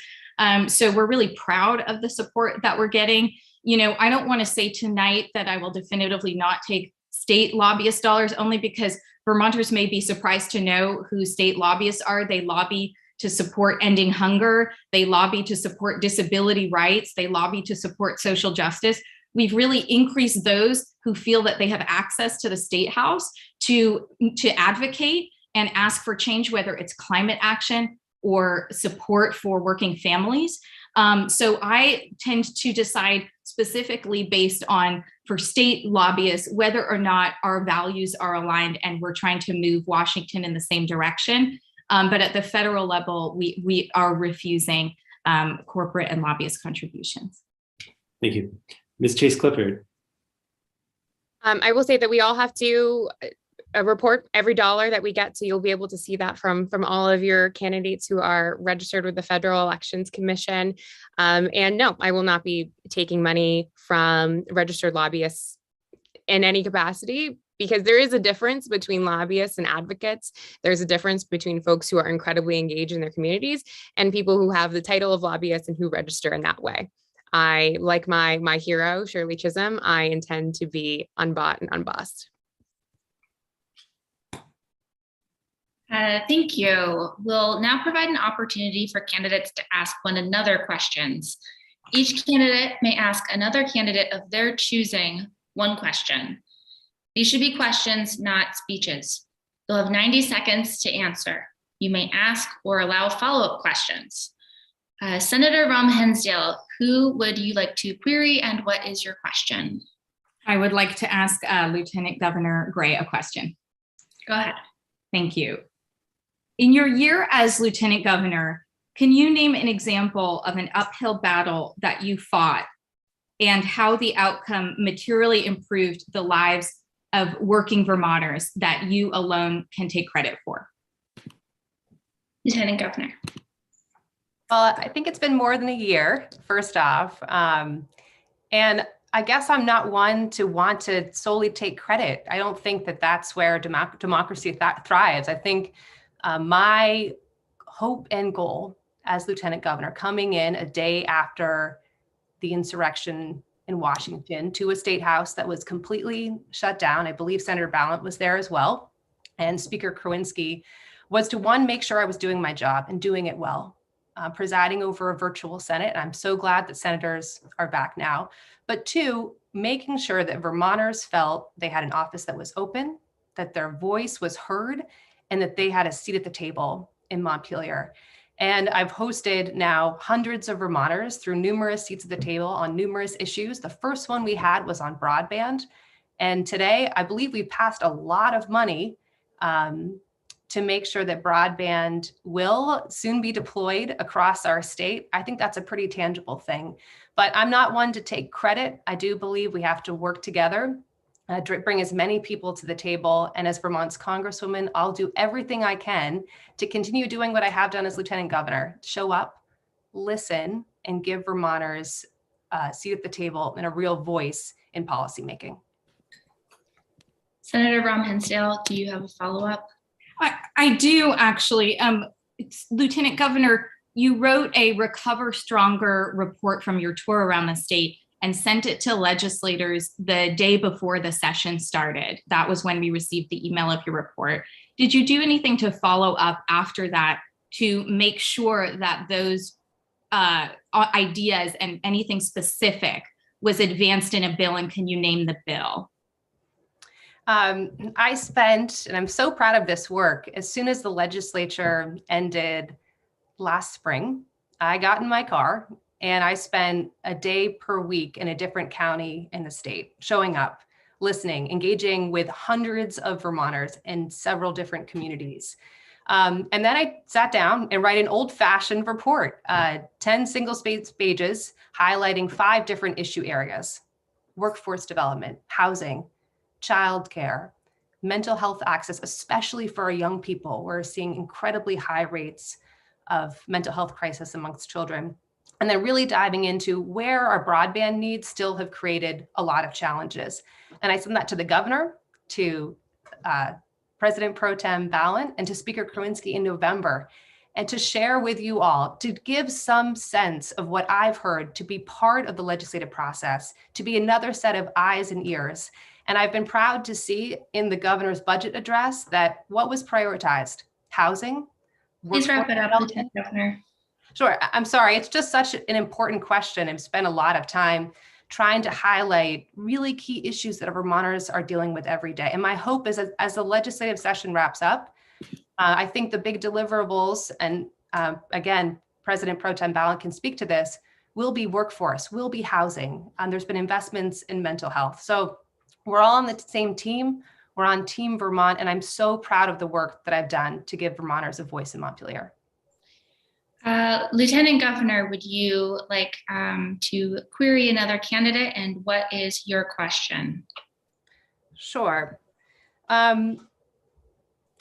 So we're really proud of the support that we're getting. I don't want to say tonight that I will definitively not take state lobbyist dollars, only because Vermonters may be surprised to know who state lobbyists are. They lobby to support ending hunger. They lobby to support disability rights. They lobby to support social justice. We've really increased those who feel that they have access to the State House to advocate and ask for change, whether it's climate action or support for working families. So I tend to decide specifically based on, for state lobbyists, whether or not our values are aligned and we're trying to move Washington in the same direction. But at the federal level, we are refusing corporate and lobbyist contributions. Thank you. Ms. Chase Clifford. I will say that we all have to report every dollar that we get. So you'll be able to see that from all of your candidates who are registered with the Federal Elections Commission. And no, I will not be taking money from registered lobbyists in any capacity, because there is a difference between lobbyists and advocates. There's a difference between folks who are incredibly engaged in their communities and people who have the title of lobbyist and who register in that way. I, like my hero, Shirley Chisholm, I intend to be unbought and unbossed. Thank you. We'll now provide an opportunity for candidates to ask one another questions. Each candidate may ask another candidate of their choosing one question. These should be questions, not speeches. You'll have 90 seconds to answer. You may ask or allow follow-up questions. Senator Ram Hensdale, who would you like to query and what is your question? I would like to ask Lieutenant Governor Gray a question. Go ahead. Thank you. In your year as Lieutenant Governor, can you name an example of an uphill battle that you fought and how the outcome materially improved the lives of working Vermonters that you alone can take credit for? Lieutenant Governor. Well, I think it's been more than a year, first off. And I guess I'm not one to want to solely take credit. I don't think that that's where democracy thrives. I think my hope and goal as Lieutenant Governor, coming in a day after the insurrection in Washington to a state house that was completely shut down. I believe Senator Balint was there as well, and Speaker Krawinski, was to, one, make sure I was doing my job and doing it well, presiding over a virtual Senate. And I'm so glad that senators are back now. But two, making sure that Vermonters felt they had an office that was open, that their voice was heard, and that they had a seat at the table in Montpelier. And I've hosted now hundreds of Vermonters through numerous seats at the table on numerous issues. The first one we had was on broadband. And today, I believe we passed a lot of money to make sure that broadband will soon be deployed across our state. I think that's a pretty tangible thing. But I'm not one to take credit. I do believe we have to work together, bring as many people to the table. And as Vermont's Congresswoman, I'll do everything I can to continue doing what I have done as Lieutenant Governor: show up, listen, and give Vermonters a seat at the table and a real voice in policymaking. Senator Ram Hinsdale, do you have a follow-up? I do actually. Lieutenant Governor, you wrote a Recover Stronger report from your tour around the state and sent it to legislators the day before the session started. That was when we received the email of your report. Did you do anything to follow up after that to make sure that those ideas and anything specific was advanced in a bill? And can you name the bill? I spent, and I'm so proud of this work, as soon as the legislature ended last spring, I got in my car and I spent a day per week in a different county in the state, showing up, listening, engaging with hundreds of Vermonters in several different communities. And then I sat down and write an old-fashioned report, 10 single-spaced pages highlighting 5 different issue areas: workforce development, housing, childcare, mental health access, especially for our young people. We're seeing incredibly high rates of mental health crisis amongst children. And then really diving into where our broadband needs still have created a lot of challenges. And I sent that to the governor, to President Pro Tem Balint, and to Speaker Kowinski in November, and to share with you all, to give some sense of what I've heard, to be part of the legislative process, to be another set of eyes and ears. And I've been proud to see in the governor's budget address that what was prioritized: housing. Please wrap it up, Lieutenant Governor. Sure. I'm sorry. It's just such an important question. I've spent a lot of time trying to highlight really key issues that our Vermonters are dealing with every day. And my hope is, as the legislative session wraps up, I think the big deliverables, and again, President Pro Tem Balint can speak to this, will be workforce, will be housing. There's been investments in mental health. So we're all on the same team. We're on Team Vermont, and I'm so proud of the work that I've done to give Vermonters a voice in Montpelier. Lieutenant Governor, would you like to query another candidate, and what is your question? Sure. I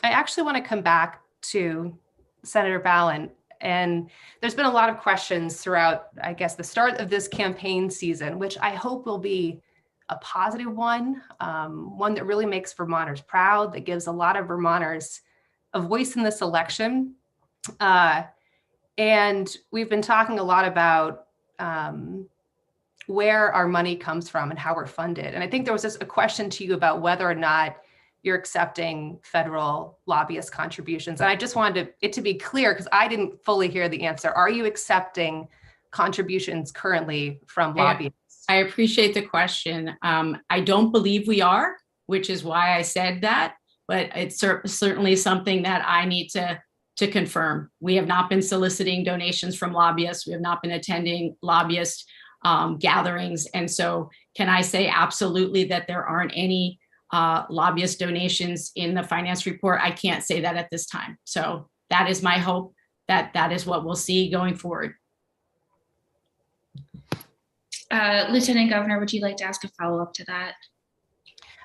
actually want to come back to Senator Balint, and there's been a lot of questions throughout, I guess, the start of this campaign season, which I hope will be a positive one, one that really makes Vermonters proud, that gives a lot of Vermonters a voice in this election. And we've been talking a lot about where our money comes from and how we're funded. And I think there was just a question to you about whether or not you're accepting federal lobbyist contributions. And I just wanted it to be clear, because I didn't fully hear the answer. Are you accepting contributions currently from lobbyists? I appreciate the question. I don't believe we are, which is why I said that, but it's certainly something that I need to confirm. We have not been soliciting donations from lobbyists. We have not been attending lobbyist gatherings. And so can I say absolutely that there aren't any lobbyist donations in the finance report? I can't say that at this time. So that is my hope that that is what we'll see going forward. Lieutenant Governor, would you like to ask a follow-up to that?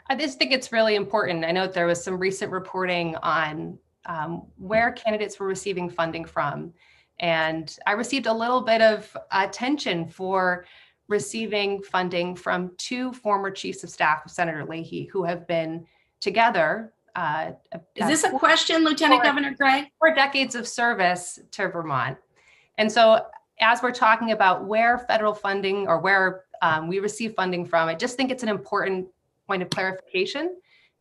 I just think it's really important. I know there was some recent reporting on where candidates were receiving funding from. And I received a little bit of attention for receiving funding from 2 former chiefs of staff of Senator Leahy, who have been together. Is this a question, Lieutenant Governor Gray? 4 decades of service to Vermont. And so as we're talking about where federal funding, or where we receive funding from, I just think it's an important point of clarification,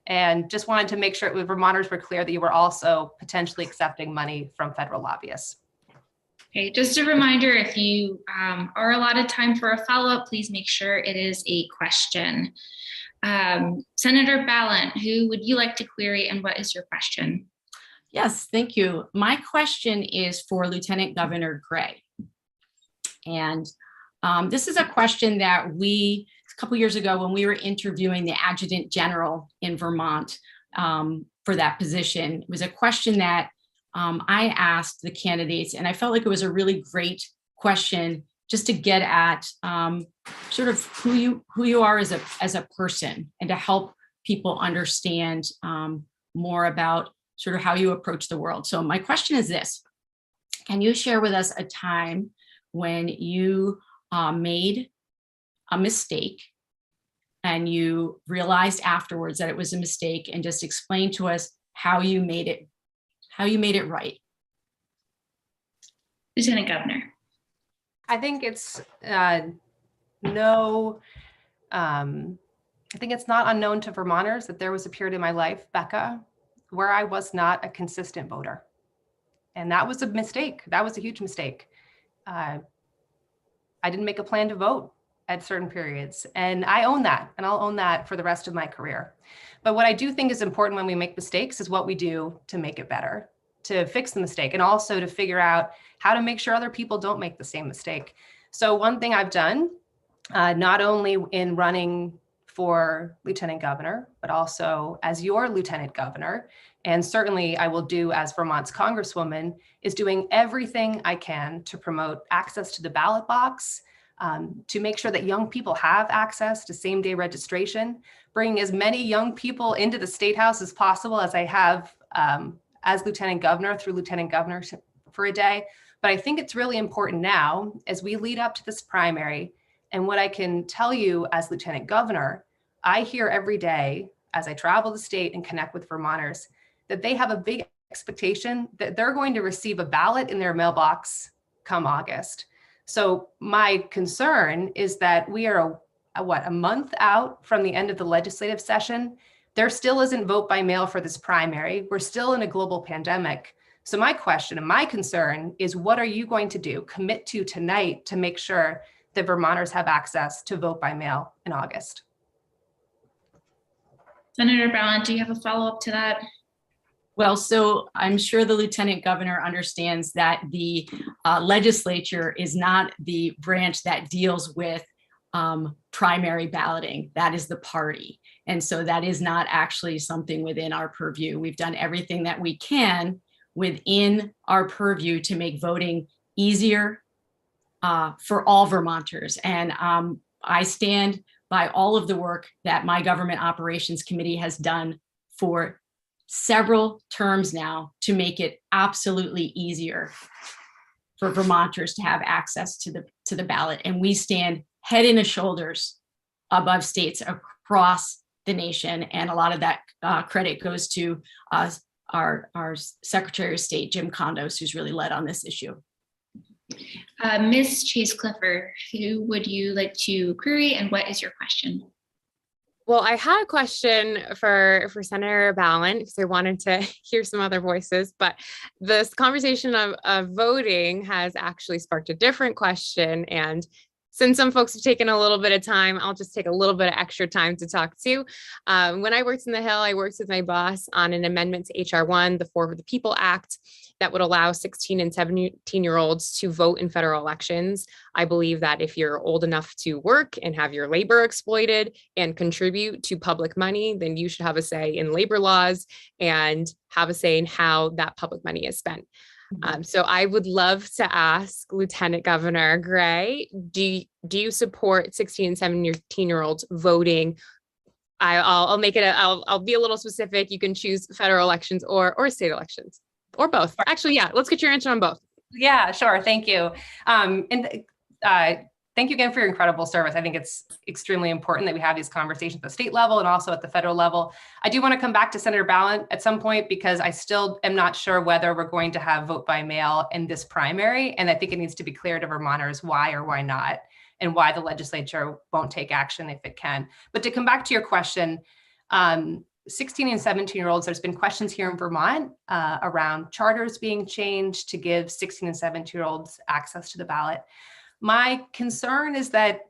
and just wanted to make sure Vermonters were clear that you were also potentially accepting money from federal lobbyists. Okay, just a reminder, if you are allotted time for a follow-up, please make sure it is a question. Senator Balint, who would you like to query, and what is your question? Yes, thank you. My question is for Lieutenant Governor Gray. And this is a question that a couple years ago when we were interviewing the Adjutant General in Vermont for that position, it was a question that I asked the candidates, and I felt like it was a really great question just to get at sort of who you are as a person, and to help people understand more about sort of how you approach the world. So my question is this: can you share with us a time when you made a mistake and you realized afterwards that it was a mistake, and just explain to us how you made it right? Lieutenant Governor. I think it's I think it's not unknown to Vermonters that there was a period in my life, Becca, where I was not a consistent voter. And that was a mistake. That was a huge mistake. I didn't make a plan to vote at certain periods. And I own that, and I'll own that for the rest of my career. But what I do think is important when we make mistakes is what we do to make it better, to fix the mistake, and also to figure out how to make sure other people don't make the same mistake. So one thing I've done, not only in running for Lieutenant Governor, but also as your Lieutenant Governor, and certainly I will do as Vermont's Congresswoman, is doing everything I can to promote access to the ballot box, to make sure that young people have access to same-day registration, bringing as many young people into the State House as possible, as I have as Lieutenant Governor through Lieutenant Governor for a day. But I think it's really important now as we lead up to this primary. And what I can tell you as Lieutenant Governor, I hear every day as I travel the state and connect with Vermonters that they have a big expectation that they're going to receive a ballot in their mailbox come August. So my concern is that we are a month out from the end of the legislative session. There still isn't vote by mail for this primary. We're still in a global pandemic. So my question and my concern is, what are you going to do, commit to tonight, to make sure that Vermonters have access to vote by mail in August? Senator Balint, do you have a follow-up to that? Well, so I'm sure the Lieutenant Governor understands that the legislature is not the branch that deals with primary balloting. That is the party. And so that is not actually something within our purview. We've done everything that we can within our purview to make voting easier for all Vermonters. And I stand by all of the work that my Government Operations Committee has done for several terms now to make it absolutely easier for Vermonters to have access to the ballot. And we stand head and shoulders above states across the nation. And a lot of that credit goes to our Secretary of State, Jim Condos, who's really led on this issue. Ms. Chase Clifford, who would you like to query, and what is your question? Well, I had a question for Senator Balint because I wanted to hear some other voices, but this conversation of voting has actually sparked a different question. And since some folks have taken a little bit of time, I'll just take a little bit of extra time to talk to. When I worked in the Hill, I worked with my boss on an amendment to HR 1, the For the People Act, that would allow 16 and 17-year-olds to vote in federal elections. I believe that if you're old enough to work and have your labor exploited and contribute to public money, then you should have a say in labor laws and have a say in how that public money is spent. So I would love to ask Lieutenant Governor Gray, do you support 16 and 17-year-olds voting? I'll make it, I'll be a little specific. You can choose federal elections or state elections, or both. Actually, yeah, let's get your answer on both. Yeah, sure. Thank you. Thank you again for your incredible service. I think it's extremely important that we have these conversations at the state level and also at the federal level. I do want to come back to Senator Balint at some point, because I still am not sure whether we're going to have vote by mail in this primary. And I think it needs to be clear to Vermonters why or why not, and why the legislature won't take action if it can. But to come back to your question, 16 and 17-year-olds, there's been questions here in Vermont around charters being changed to give 16 and 17-year-olds access to the ballot. My concern is that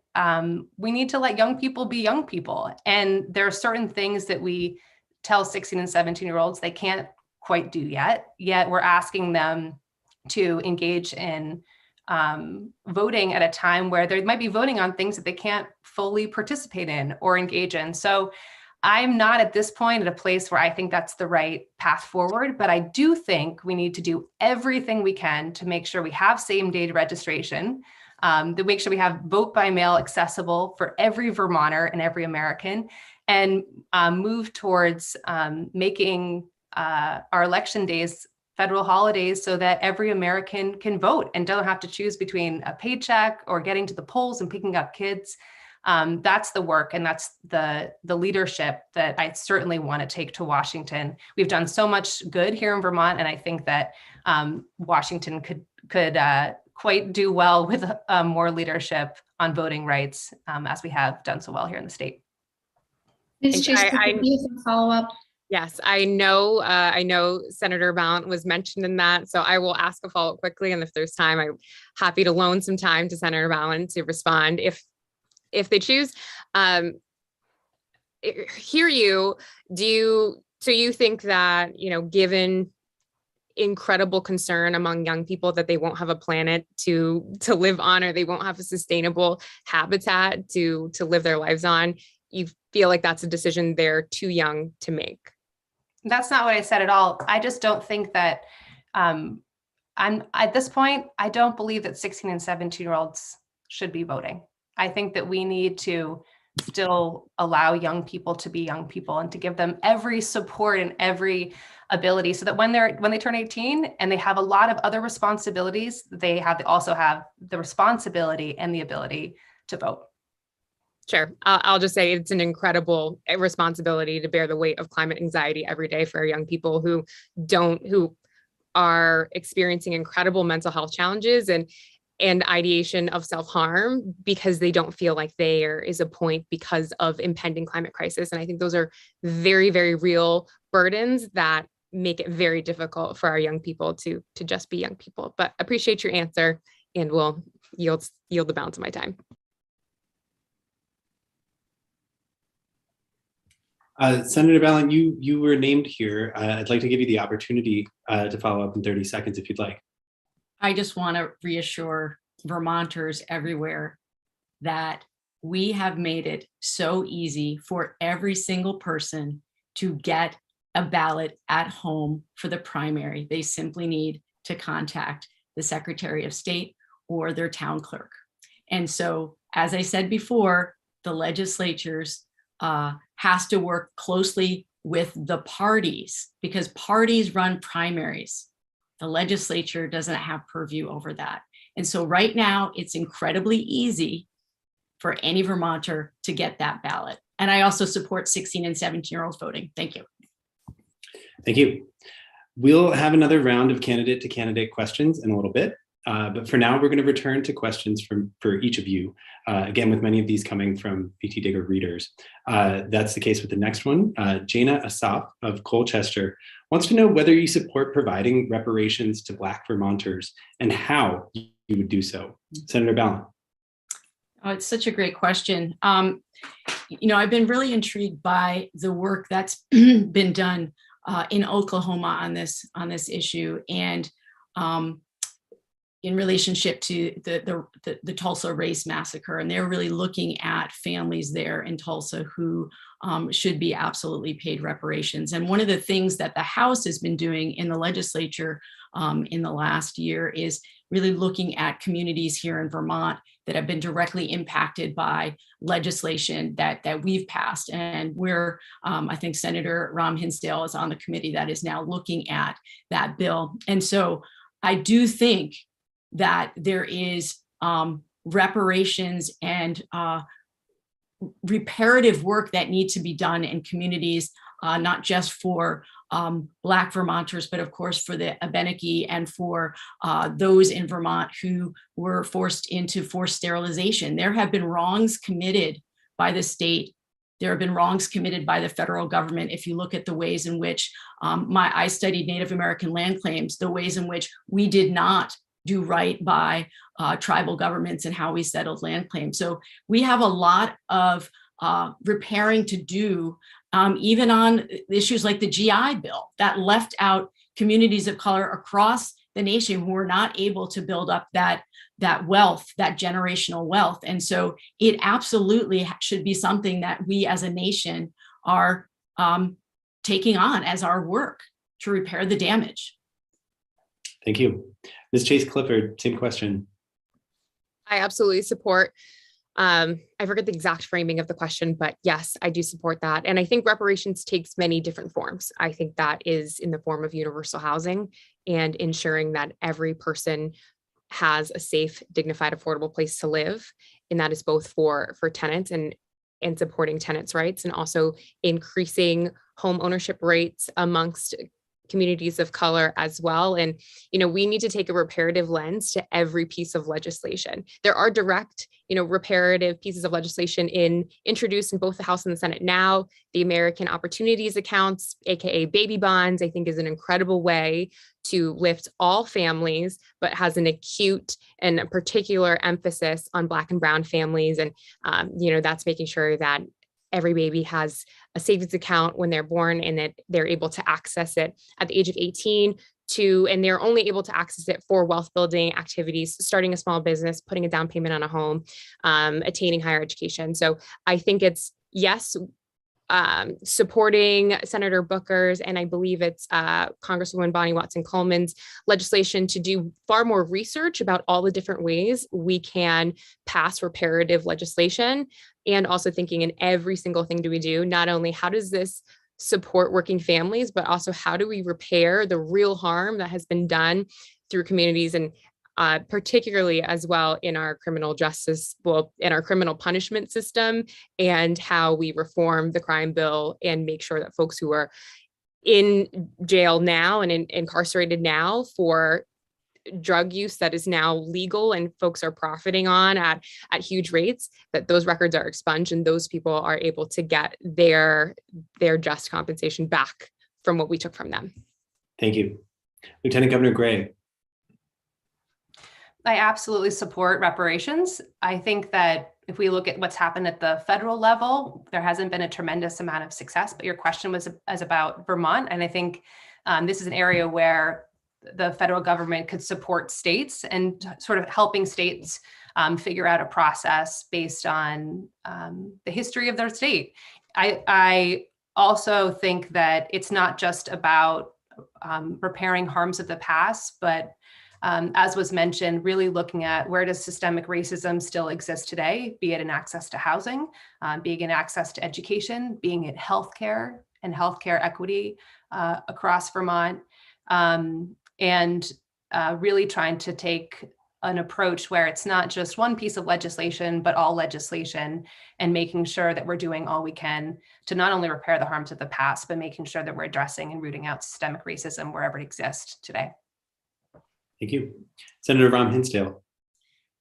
we need to let young people be young people. And there are certain things that we tell 16 and 17-year-olds they can't quite do yet we're asking them to engage in voting at a time where they might be voting on things that they can't fully participate in or engage in. So I'm not at this point at a place where I think that's the right path forward, but I do think we need to do everything we can to make sure we have same-day registration, to make sure we have vote by mail accessible for every Vermonter and every American, and move towards making our election days federal holidays so that every American can vote and don't have to choose between a paycheck or getting to the polls and picking up kids. That's the work, and that's the leadership that I certainly want to take to Washington. We've done so much good here in Vermont, and I think that Washington could quite do well with more leadership on voting rights, as we have done so well here in the state. Ms. Chase, could you have a follow-up? Yes, I know Senator Balint was mentioned in that, so I will ask a follow-up quickly, and if there's time, I'm happy to loan some time to Senator Balint to respond if they choose. Hear you. So you think that, given incredible concern among young people that they won't have a planet to live on, or they won't have a sustainable habitat to live their lives on, you feel like that's a decision they're too young to make? That's not what I said at all. I just don't think that I'm at this point, I don't believe that 16 and 17-year-olds should be voting. I think that we need to still allow young people to be young people and to give them every support and every ability, so that when they turn 18 and they have a lot of other responsibilities, they also have the responsibility and the ability to vote. Sure. I'll just say it's an incredible responsibility to bear the weight of climate anxiety every day for our young people who are experiencing incredible mental health challenges and ideation of self-harm because they don't feel like there is a point because of impending climate crisis. And I think those are very, very real burdens that make it very difficult for our young people to just be young people. But appreciate your answer, and will yield the balance of my time. Senator Balint, you were named here. I'd like to give you the opportunity to follow up in 30 seconds if you'd like. I just want to reassure Vermonters everywhere that we have made it so easy for every single person to get a ballot at home for the primary. They simply need to contact the Secretary of State or their town clerk. And so, as I said before, the legislatures has to work closely with the parties, because parties run primaries. The legislature doesn't have purview over that. And so right now, it's incredibly easy for any Vermonter to get that ballot. And I also support 16 and 17-year-olds voting. Thank you. Thank you. We'll have another round of candidate to candidate questions in a little bit. But for now, we're going to return to questions for each of you, again, with many of these coming from VTDigger readers. That's the case with the next one. Jana Asaf of Colchester wants to know whether you support providing reparations to Black Vermonters and how you would do so. Senator Balint. Oh, it's such a great question. I've been really intrigued by the work that's been done in Oklahoma on this issue, and in relationship to the Tulsa race massacre. And they're really looking at families there in Tulsa who should be absolutely paid reparations. And one of the things that the House has been doing in the legislature in the last year is really looking at communities here in Vermont that have been directly impacted by legislation that we've passed. And I think Senator Ram Hinsdale is on the committee that is now looking at that bill. And so I do think that there is reparations and reparative work that need to be done in communities, not just for Black Vermonters, but of course for the Abenaki and for those in Vermont who were forced into forced sterilization. There have been wrongs committed by the state. There have been wrongs committed by the federal government. If you look at the ways in which I studied Native American land claims, the ways in which we did not do right by tribal governments and how we settled land claims. So we have a lot of repairing to do, even on issues like the GI Bill that left out communities of color across the nation who were not able to build up that wealth, that generational wealth. And so it absolutely should be something that we as a nation are taking on as our work to repair the damage. Thank you. Ms. Chase Clifford, same question. I absolutely support. I forget the exact framing of the question, but yes, I do support that. And I think reparations takes many different forms. I think that is in the form of universal housing and ensuring that every person has a safe, dignified, affordable place to live. And that is both for tenants and supporting tenants' rights, and also increasing home ownership rates amongst communities of color as well. And, we need to take a reparative lens to every piece of legislation. There are direct, reparative pieces of legislation introduced in both the House and the Senate now. The American Opportunities Accounts, AKA baby bonds, I think is an incredible way to lift all families, but has an acute and a particular emphasis on Black and Brown families. And, that's making sure that every baby has a savings account when they're born and that they're able to access it at the age of 18 and they're only able to access it for wealth building activities, starting a small business, putting a down payment on a home, attaining higher education. So I think it's, yes, supporting Senator Booker's, and I believe it's Congresswoman Bonnie Watson-Coleman's legislation to do far more research about all the different ways we can pass reparative legislation, and also thinking in every single thing do we do, not only how does this support working families, but also how do we repair the real harm that has been done through communities, and particularly as well in our criminal justice, in our criminal punishment system, and how we reform the crime bill and make sure that folks who are in jail now and incarcerated now for drug use that is now legal and folks are profiting on at huge rates, that those records are expunged and those people are able to get their just compensation back from what we took from them. Thank you. Lieutenant Governor Gray. I absolutely support reparations. I think that if we look at what's happened at the federal level, there hasn't been a tremendous amount of success, but your question was about Vermont. And I think this is an area where the federal government could support states and sort of helping states figure out a process based on the history of their state. I also think that it's not just about repairing harms of the past, but as was mentioned, really looking at where does systemic racism still exist today, be it in access to housing, being in access to education, being in healthcare and healthcare equity across Vermont, and really trying to take an approach where it's not just one piece of legislation, but all legislation, and making sure that we're doing all we can to not only repair the harms of the past, but making sure that we're addressing and rooting out systemic racism wherever it exists today. Thank you. Senator Ram Hinsdale.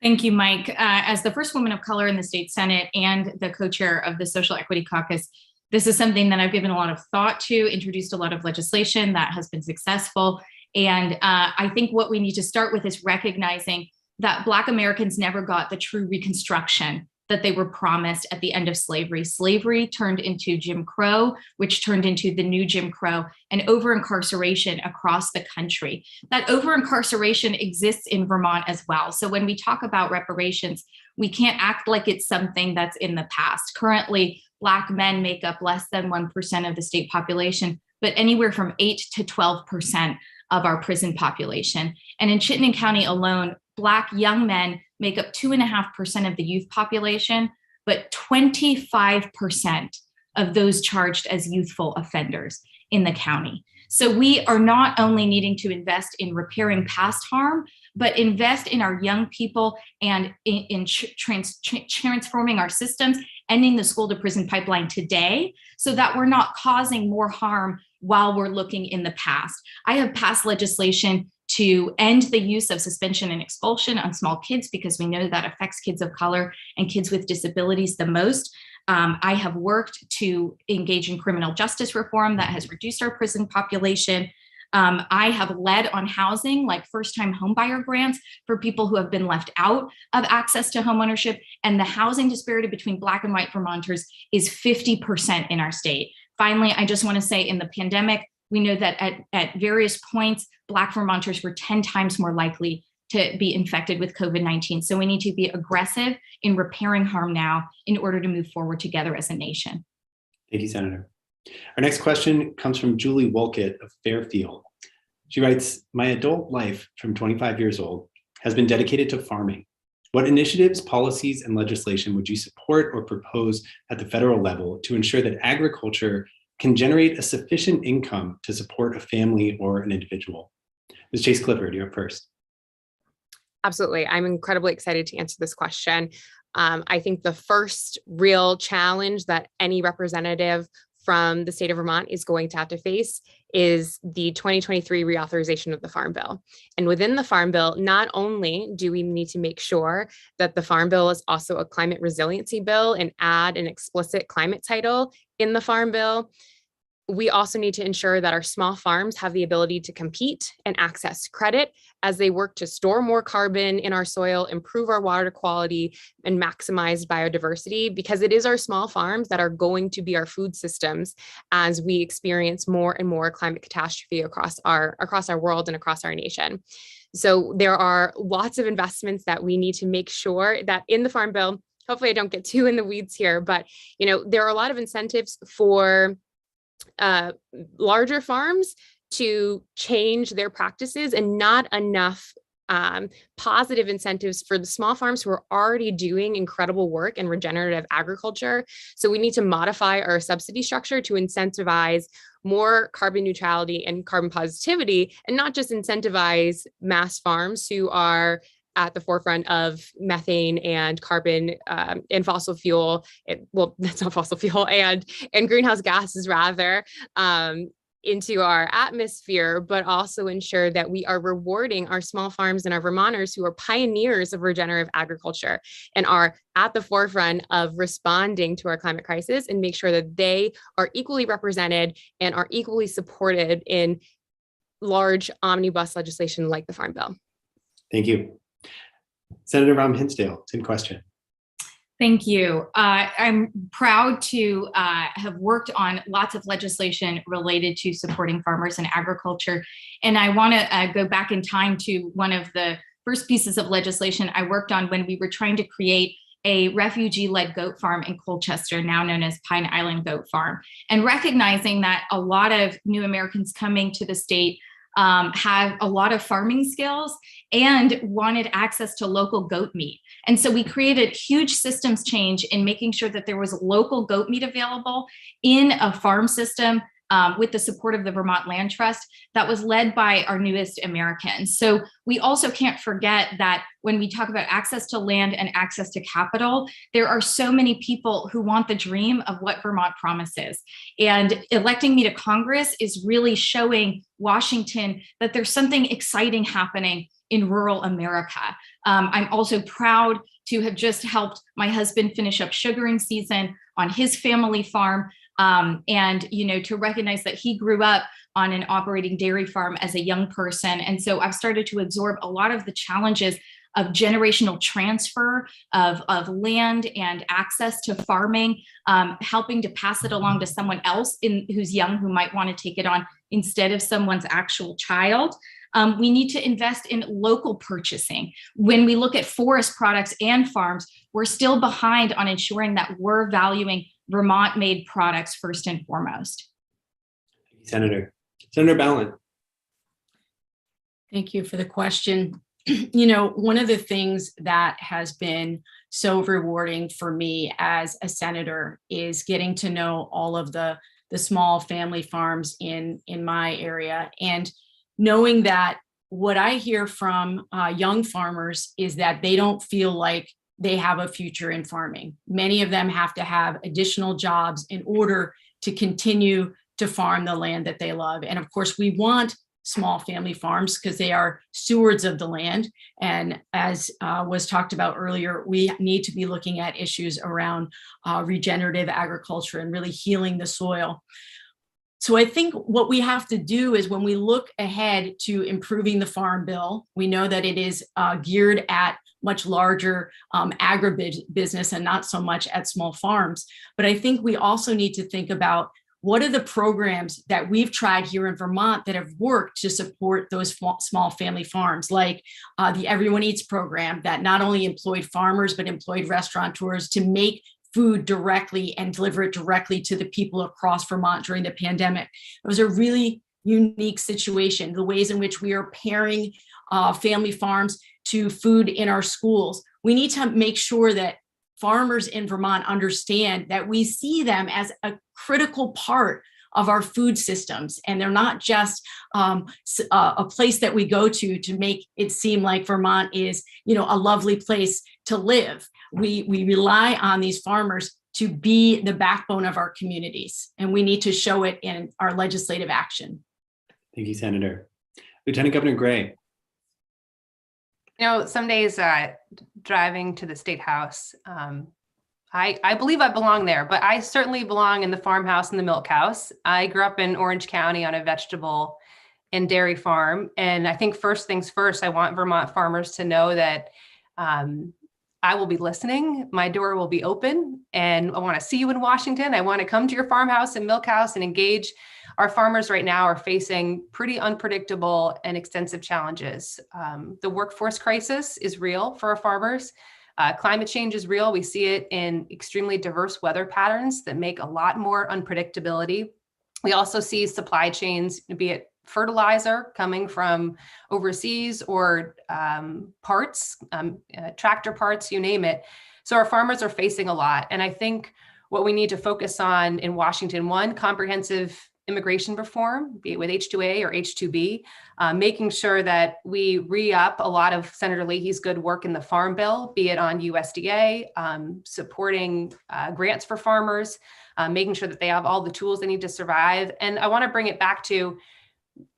Thank you, Mike. As the first woman of color in the state Senate and the co-chair of the Social Equity Caucus, this is something that I've given a lot of thought to, introduced a lot of legislation that has been successful. And I think what we need to start with is recognizing that Black Americans never got the true Reconstruction that they were promised at the end of slavery. Slavery turned into Jim Crow, which turned into the new Jim Crow, and over-incarceration across the country. That over-incarceration exists in Vermont as well. So when we talk about reparations, we can't act like it's something that's in the past. Currently, Black men make up less than 1% of the state population, but anywhere from 8 to 12% of our prison population. And in Chittenden County alone, Black young men make up 2.5% of the youth population, but 25% of those charged as youthful offenders in the county. So we are not only needing to invest in repairing past harm, but invest in our young people and in transforming our systems, ending the school to prison pipeline today so that we're not causing more harm while we're looking in the past. I have passed legislation to end the use of suspension and expulsion on small kids because we know that affects kids of color and kids with disabilities the most. I have worked to engage in criminal justice reform that has reduced our prison population. I have led on housing, like first-time homebuyer grants for people who have been left out of access to homeownership. And the housing disparity between Black and white Vermonters is 50% in our state. Finally, I just want to say in the pandemic, we know that at various points, Black Vermonters were 10 times more likely to be infected with COVID-19. So we need to be aggressive in repairing harm now in order to move forward together as a nation. Thank you, Senator. Our next question comes from Julie Wolcott of Fairfield. She writes, my adult life from 25 years old has been dedicated to farming. What initiatives, policies, and legislation would you support or propose at the federal level to ensure that agriculture can generate a sufficient income to support a family or an individual? Ms. Chase Clifford, you're up first. Absolutely. I'm incredibly excited to answer this question. I think the first real challenge that any representative from the state of Vermont is going to have to face is the 2023 reauthorization of the Farm Bill. And within the Farm Bill, not only do we need to make sure that the Farm Bill is also a climate resiliency bill and add an explicit climate title in the Farm Bill, we also need to ensure that our small farms have the ability to compete and access credit as they work to store more carbon in our soil, improve our water quality, and maximize biodiversity, because it is our small farms that are going to be our food systems as we experience more and more climate catastrophe across our world and across our nation. So there are lots of investments that we need to make sure that in the Farm Bill. Hopefully I don't get too in the weeds here, but there are a lot of incentives for larger farms to change their practices and not enough positive incentives for the small farms who are already doing incredible work in regenerative agriculture. So we need to modify our subsidy structure to incentivize more carbon neutrality and carbon positivity, and not just incentivize mass farms who are at the forefront of methane and carbon and fossil fuel. That's not fossil fuel, and greenhouse gases rather, into our atmosphere, but also ensure that we are rewarding our small farms and our Vermonters who are pioneers of regenerative agriculture and are at the forefront of responding to our climate crisis, and make sure that they are equally represented and are equally supported in large omnibus legislation like the Farm Bill. Thank you. Senator Ram Hinsdale, same question. Thank you. I'm proud to have worked on lots of legislation related to supporting farmers and agriculture. And I want to go back in time to one of the first pieces of legislation I worked on when we were trying to create a refugee-led goat farm in Colchester, now known as Pine Island Goat Farm. And recognizing that a lot of new Americans coming to the state have a lot of farming skills and wanted access to local goat meat. And so we created huge systems change in making sure that there was local goat meat available in a farm system with the support of the Vermont Land Trust that was led by our newest Americans. So we also can't forget that when we talk about access to land and access to capital, there are so many people who want the dream of what Vermont promises. And electing me to Congress is really showing Washington that there's something exciting happening in rural America. I'm also proud to have just helped my husband finish up sugaring season on his family farm. And to recognize that he grew up on an operating dairy farm as a young person. And so I've started to absorb a lot of the challenges of generational transfer of land and access to farming, helping to pass it along to someone else who's young, who might want to take it on instead of someone's actual child. We need to invest in local purchasing. When we look at forest products and farms, we're still behind on ensuring that we're valuing Vermont-made products first and foremost. Senator Balint. Thank you for the question. One of the things that has been so rewarding for me as a senator is getting to know all of the small family farms in my area, and knowing that what I hear from young farmers is that they don't feel like they have a future in farming. Many of them have to have additional jobs in order to continue to farm the land that they love. And of course, we want small family farms because they are stewards of the land. And as was talked about earlier, we need to be looking at issues around regenerative agriculture and really healing the soil. So I think what we have to do is when we look ahead to improving the Farm Bill, we know that it is geared at much larger agribusiness and not so much at small farms. But I think we also need to think about what are the programs that we've tried here in Vermont that have worked to support those small family farms, like the Everyone Eats program that not only employed farmers, but employed restaurateurs to make food directly and deliver it directly to the people across Vermont during the pandemic. It was a really unique situation, the ways in which we are pairing family farms to food in our schools. We need to make sure that farmers in Vermont understand that we see them as a critical part of our food systems, and they're not just a place that we go to make it seem like Vermont is, a lovely place to live. We rely on these farmers to be the backbone of our communities, and we need to show it in our legislative action. Thank you, Senator. Lieutenant Governor Gray. Some days driving to the State House, I believe I belong there, but I certainly belong in the farmhouse and the milk house. I grew up in Orange County on a vegetable and dairy farm. And I think first things first, I want Vermont farmers to know that I will be listening. My door will be open, and I want to see you in Washington. I want to come to your farmhouse and milk house and engage. Our farmers right now are facing pretty unpredictable and extensive challenges. The workforce crisis is real for our farmers. Climate change is real. We see it in extremely diverse weather patterns that make a lot more unpredictability. We also see supply chains, be it fertilizer coming from overseas or parts, tractor parts, you name it. So our farmers are facing a lot. And I think what we need to focus on in Washington, one, comprehensive immigration reform, be it with H-2A or H-2B, making sure that we re-up a lot of Senator Leahy's good work in the Farm Bill, be it on USDA, supporting grants for farmers, making sure that they have all the tools they need to survive. And I want to bring it back to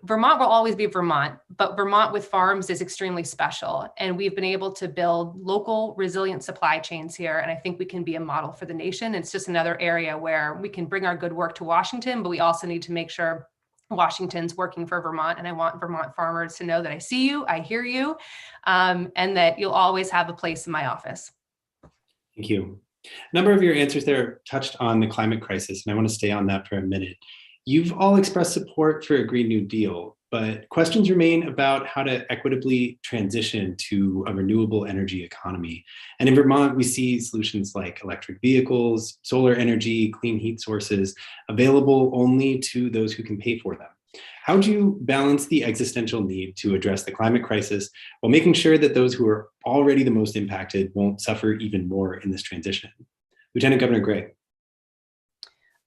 Vermont will always be Vermont, but Vermont with farms is extremely special. And we've been able to build local resilient supply chains here. And I think we can be a model for the nation. It's just another area where we can bring our good work to Washington, but we also need to make sure Washington's working for Vermont. And I want Vermont farmers to know that I see you, I hear you, and that you'll always have a place in my office. Thank you. A number of your answers there touched on the climate crisis, and I want to stay on that for a minute. You've all expressed support for a Green New Deal, but questions remain about how to equitably transition to a renewable energy economy. And in Vermont, we see solutions like electric vehicles, solar energy, clean heat sources available only to those who can pay for them. How do you balance the existential need to address the climate crisis while making sure that those who are already the most impacted won't suffer even more in this transition? Lieutenant Governor Gray.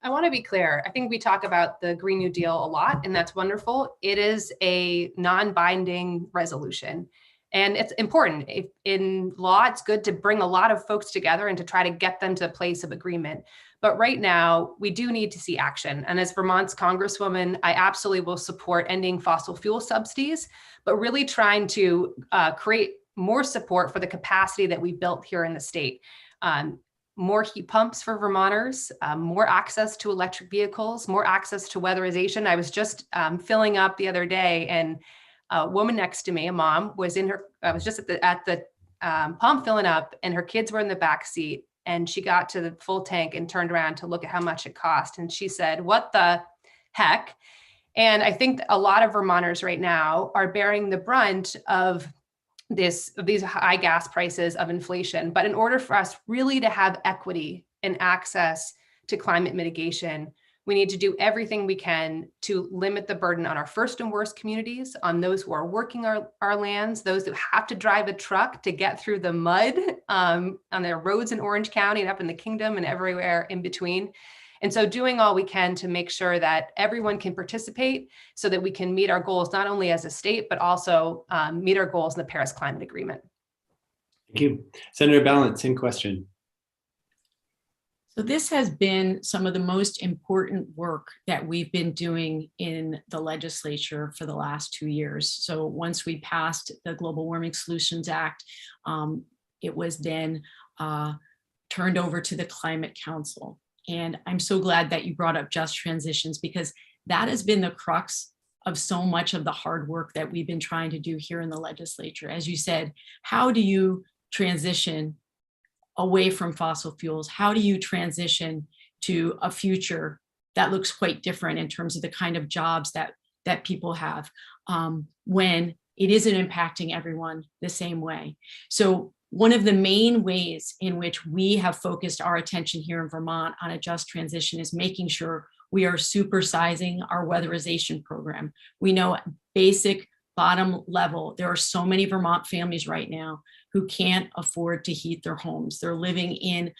I want to be clear. I think we talk about the Green New Deal a lot, and that's wonderful. It is a non-binding resolution, and it's important. In law, it's good to bring a lot of folks together and to try to get them to a place of agreement. But right now, we do need to see action. And as Vermont's Congresswoman, I absolutely will support ending fossil fuel subsidies, but really trying to create more support for the capacity that we built here in the state. More heat pumps for Vermonters, more access to electric vehicles, more access to weatherization. I was just filling up the other day, and a woman next to me, a mom, was just at the pump filling up, and her kids were in the back seat. And she got to the full tank and turned around to look at how much it cost. And she said, "What the heck?" And I think a lot of Vermonters right now are bearing the brunt of these high gas prices, of inflation. But in order for us really to have equity and access to climate mitigation, we need to do everything we can to limit the burden on our first and worst communities, on those who are working our lands, those who have to drive a truck to get through the mud on their roads in Orange County and up in the Kingdom and everywhere in between. And so doing all we can to make sure that everyone can participate so that we can meet our goals, not only as a state, but also meet our goals in the Paris Climate Agreement. Thank you. Senator Balint, same question. So this has been some of the most important work that we've been doing in the legislature for the last 2 years. So once we passed the Global Warming Solutions Act, it was then turned over to the Climate Council. And I'm so glad that you brought up just transitions, because that has been the crux of so much of the hard work that we've been trying to do here in the legislature. As you said, how do you transition away from fossil fuels? How do you transition to a future that looks quite different in terms of the kind of jobs that people have when it isn't impacting everyone the same way? So one of the main ways in which we have focused our attention here in Vermont on a just transition is making sure we are supersizing our weatherization program. We know basic bottom level, there are so many Vermont families right now who can't afford to heat their homes. They're living in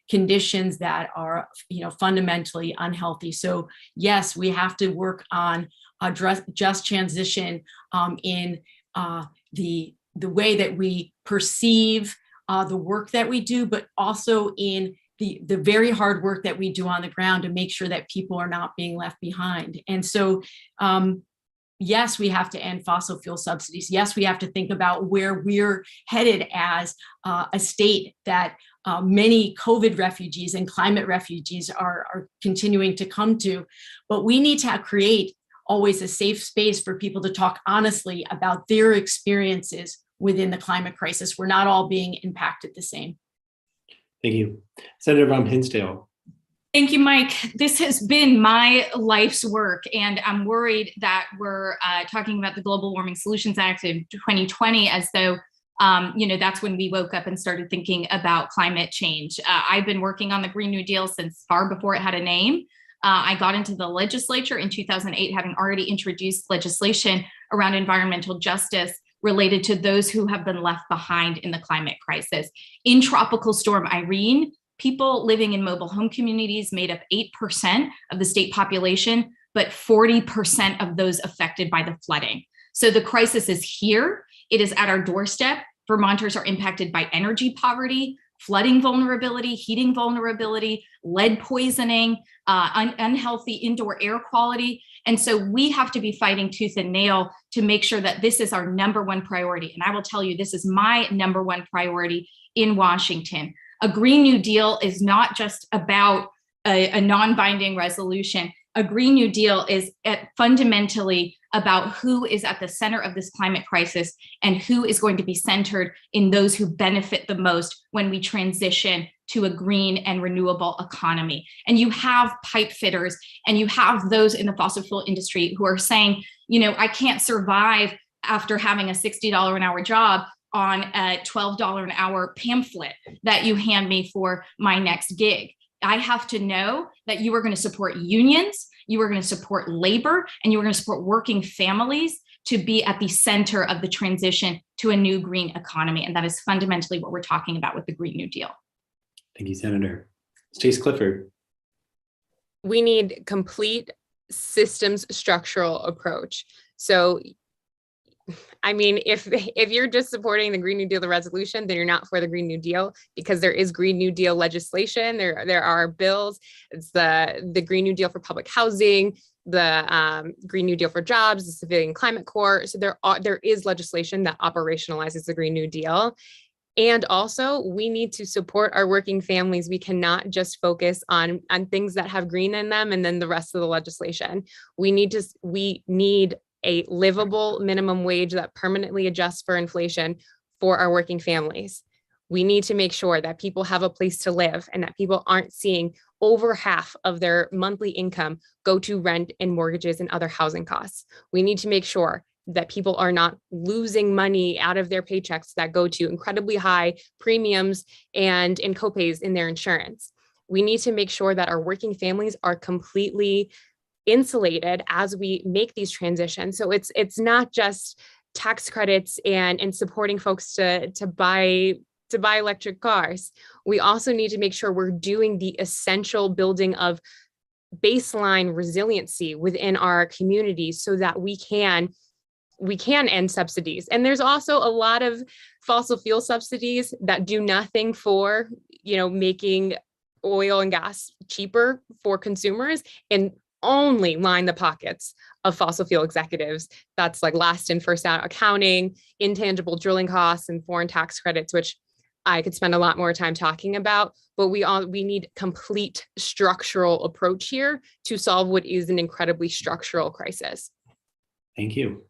conditions that are, fundamentally unhealthy. So yes, we have to work on a just transition in the way that we perceive the work that we do, but also in the very hard work that we do on the ground to make sure that people are not being left behind. And so, yes, we have to end fossil fuel subsidies. Yes, we have to think about where we're headed as a state that many COVID refugees and climate refugees are continuing to come to. But we need to create always a safe space for people to talk honestly about their experiences within the climate crisis. We're not all being impacted the same. Thank you. Senator Ram Hinsdale. Thank you, Mike. This has been my life's work, and I'm worried that we're talking about the Global Warming Solutions Act of 2020 as though, that's when we woke up and started thinking about climate change. I've been working on the Green New Deal since far before it had a name. I got into the legislature in 2008, having already introduced legislation around environmental justice related to those who have been left behind in the climate crisis. In Tropical Storm Irene, people living in mobile home communities made up 8% of the state population, but 40% of those affected by the flooding. So the crisis is here. It is at our doorstep. Vermonters are impacted by energy poverty, flooding vulnerability, heating vulnerability, lead poisoning, unhealthy indoor air quality. And so we have to be fighting tooth and nail to make sure that this is our number one priority. And I will tell you, this is my number one priority in Washington. A Green New Deal is not just about a non-binding resolution. A Green New Deal is fundamentally about who is at the center of this climate crisis and who is going to be centered in those who benefit the most when we transition to a green and renewable economy. And you have pipe fitters and you have those in the fossil fuel industry who are saying, I can't survive after having a $60 an hour job on a $12 an hour pamphlet that you hand me for my next gig. I have to know that you are going to support unions, you are going to support labor, and you are going to support working families to be at the center of the transition to a new green economy. And that is fundamentally what we're talking about with the Green New Deal. Thank you, Senator. Chase Clifford. We need complete systems structural approach. So I mean, if you're just supporting the Green New Deal, the resolution, then you're not for the Green New Deal, because there is Green New Deal legislation. There are bills. It's the Green New Deal for public housing, the Green New Deal for jobs, the Civilian Climate Corps. So there is legislation that operationalizes the Green New Deal. And also, we need to support our working families. We cannot just focus on things that have green in them and then the rest of the legislation. We need a livable minimum wage that permanently adjusts for inflation for our working families. We need to make sure that people have a place to live and that people aren't seeing over half of their monthly income go to rent and mortgages and other housing costs. We need to make sure that people are not losing money out of their paychecks that go to incredibly high premiums and copays in their insurance. We need to make sure that our working families are completely insulated as we make these transitions. So it's not just tax credits and supporting folks to buy electric cars. We also need to make sure we're doing the essential building of baseline resiliency within our communities so that we can end subsidies. And there's also a lot of fossil fuel subsidies that do nothing for, making oil and gas cheaper for consumers and only line the pockets of fossil fuel executives. That's like last in, first out accounting, intangible drilling costs, and foreign tax credits, which I could spend a lot more time talking about, but we need complete structural approach here to solve what is an incredibly structural crisis. Thank you.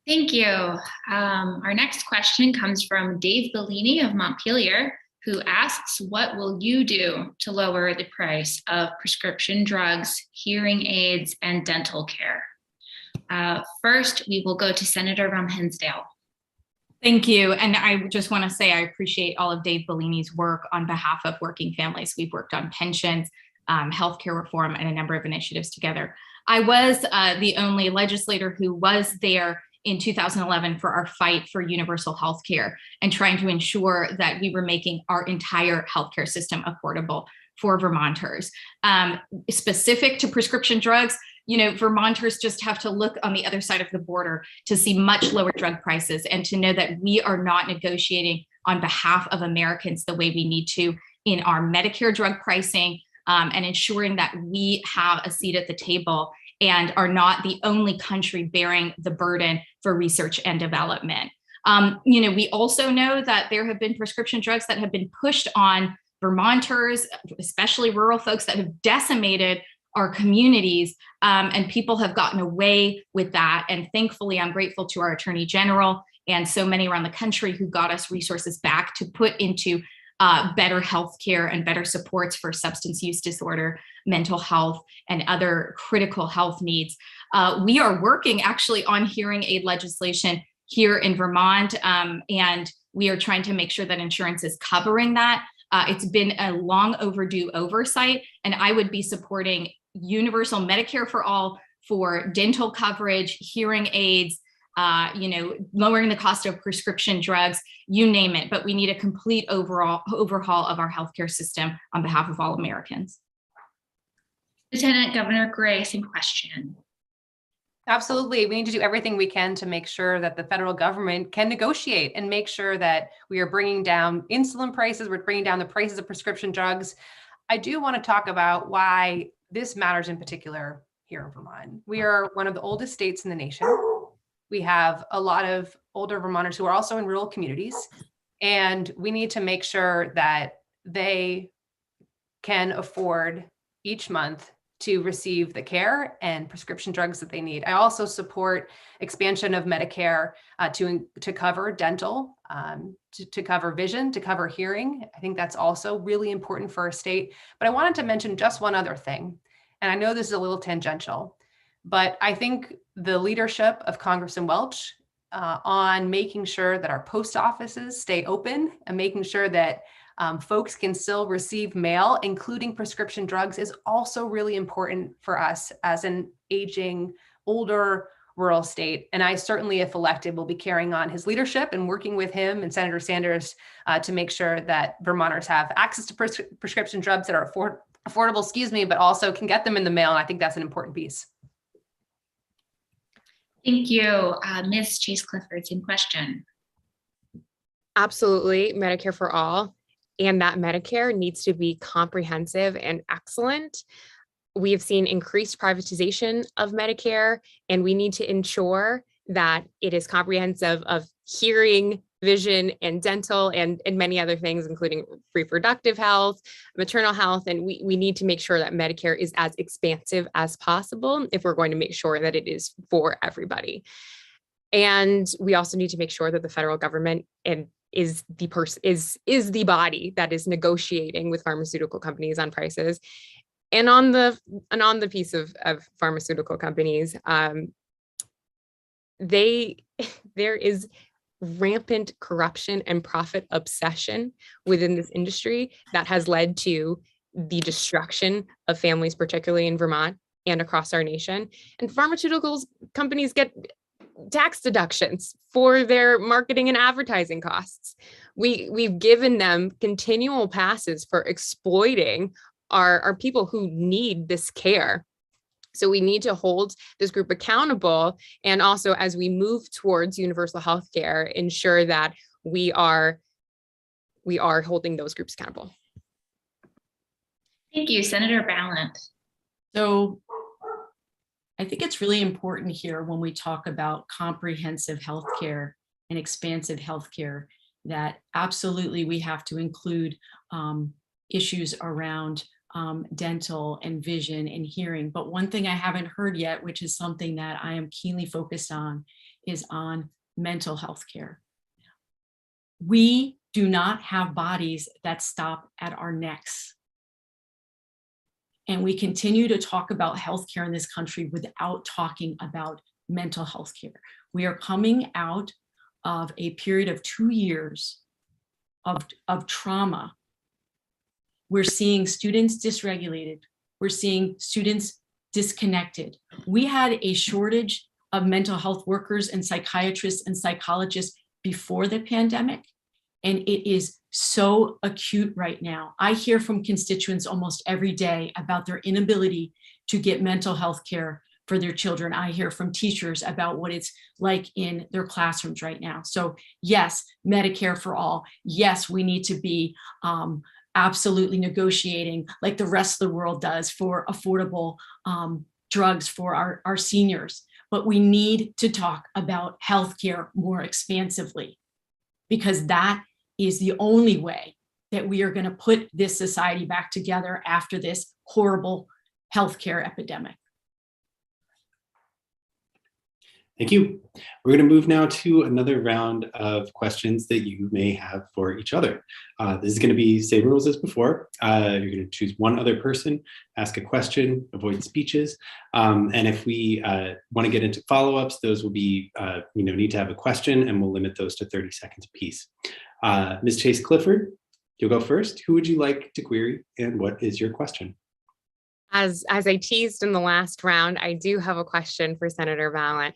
Thank you. Our next question comes from Dave Bellini of Montpelier, who asks, what will you do to lower the price of prescription drugs, hearing aids, and dental care? First, we will go to Senator Ram Hensdale. Thank you. And I just want to say I appreciate all of Dave Bellini's work on behalf of working families. We've worked on pensions, healthcare reform, and a number of initiatives together. I was the only legislator who was there in 2011 for our fight for universal health care and trying to ensure that we were making our entire healthcare system affordable for Vermonters. Specific to prescription drugs, Vermonters just have to look on the other side of the border to see much lower drug prices and to know that we are not negotiating on behalf of Americans the way we need to in our Medicare drug pricing, and ensuring that we have a seat at the table and are not the only country bearing the burden for research and development. We also know that there have been prescription drugs that have been pushed on Vermonters, especially rural folks, that have decimated our communities, and people have gotten away with that. And thankfully, I'm grateful to our Attorney General and so many around the country who got us resources back to put into better healthcare and better supports for substance use disorder, mental health, and other critical health needs. We are working actually on hearing aid legislation here in Vermont, and we are trying to make sure that insurance is covering that. It's been a long overdue oversight, and I would be supporting universal Medicare for all for dental coverage, hearing aids, lowering the cost of prescription drugs, you name it. But we need a complete overhaul of our healthcare system on behalf of all Americans. Lieutenant Governor Gray, same question. Absolutely. We need to do everything we can to make sure that the federal government can negotiate and make sure that we are bringing down insulin prices, we're bringing down the prices of prescription drugs. I do want to talk about why this matters in particular here in Vermont. We are one of the oldest states in the nation. We have a lot of older Vermonters who are also in rural communities, and we need to make sure that they can afford each month to receive the care and prescription drugs that they need. I also support expansion of Medicare to cover dental, to cover vision, to cover hearing. I think that's also really important for our state. But I wanted to mention just one other thing, and I know this is a little tangential, but I think the leadership of Congressman Welch on making sure that our post offices stay open and making sure that folks can still receive mail, including prescription drugs, is also really important for us as an aging, older rural state. And I certainly, if elected, will be carrying on his leadership and working with him and Senator Sanders to make sure that Vermonters have access to prescription drugs that are affordable, but also can get them in the mail. And I think that's an important piece. Thank you. Ms. Chase Clifford, same question. Absolutely, Medicare for all. And that Medicare needs to be comprehensive and excellent. We have seen increased privatization of Medicare, and we need to ensure that it is comprehensive of hearing, vision, and dental, and many other things, including reproductive health, maternal health. And we need to make sure that Medicare is as expansive as possible if we're going to make sure that it is for everybody. And we also need to make sure that the federal government is the body that is negotiating with pharmaceutical companies on prices. And on the piece of pharmaceutical companies, there is rampant corruption and profit obsession within this industry that has led to the destruction of families, particularly in Vermont and across our nation. And pharmaceuticals companies get tax deductions for their marketing and advertising costs. We've given them continual passes for exploiting our people who need this care. So we need to hold this group accountable. And also, as we move towards universal health care, ensure that we are holding those groups accountable. Thank you, Senator Balint. So I think it's really important here when we talk about comprehensive healthcare and expansive healthcare that absolutely we have to include issues around dental and vision and hearing. But one thing I haven't heard yet, which is something that I am keenly focused on, is on mental health care. We do not have bodies that stop at our necks. And we continue to talk about healthcare in this country without talking about mental health care. We are coming out of a period of 2 years of trauma. We're seeing students dysregulated. We're seeing students disconnected. We had a shortage of mental health workers and psychiatrists and psychologists before the pandemic, and it is so acute right now. I hear from constituents almost every day about their inability to get mental health care for their children. I hear from teachers about what it's like in their classrooms right now. So yes, Medicare for all. Yes, we need to be absolutely negotiating like the rest of the world does for affordable drugs for our seniors. But we need to talk about healthcare more expansively, because that is the only way that we are going to put this society back together after this horrible healthcare epidemic. Thank you. We're going to move now to another round of questions that you may have for each other. This is going to be same rules as before. You're going to choose one other person, ask a question, avoid speeches. And if we want to get into follow-ups, those will be, need to have a question, and we'll limit those to 30 seconds apiece. Ms. Chase Clifford, you'll go first. Who would you like to query, and what is your question? As I teased in the last round, I do have a question for Senator Balint.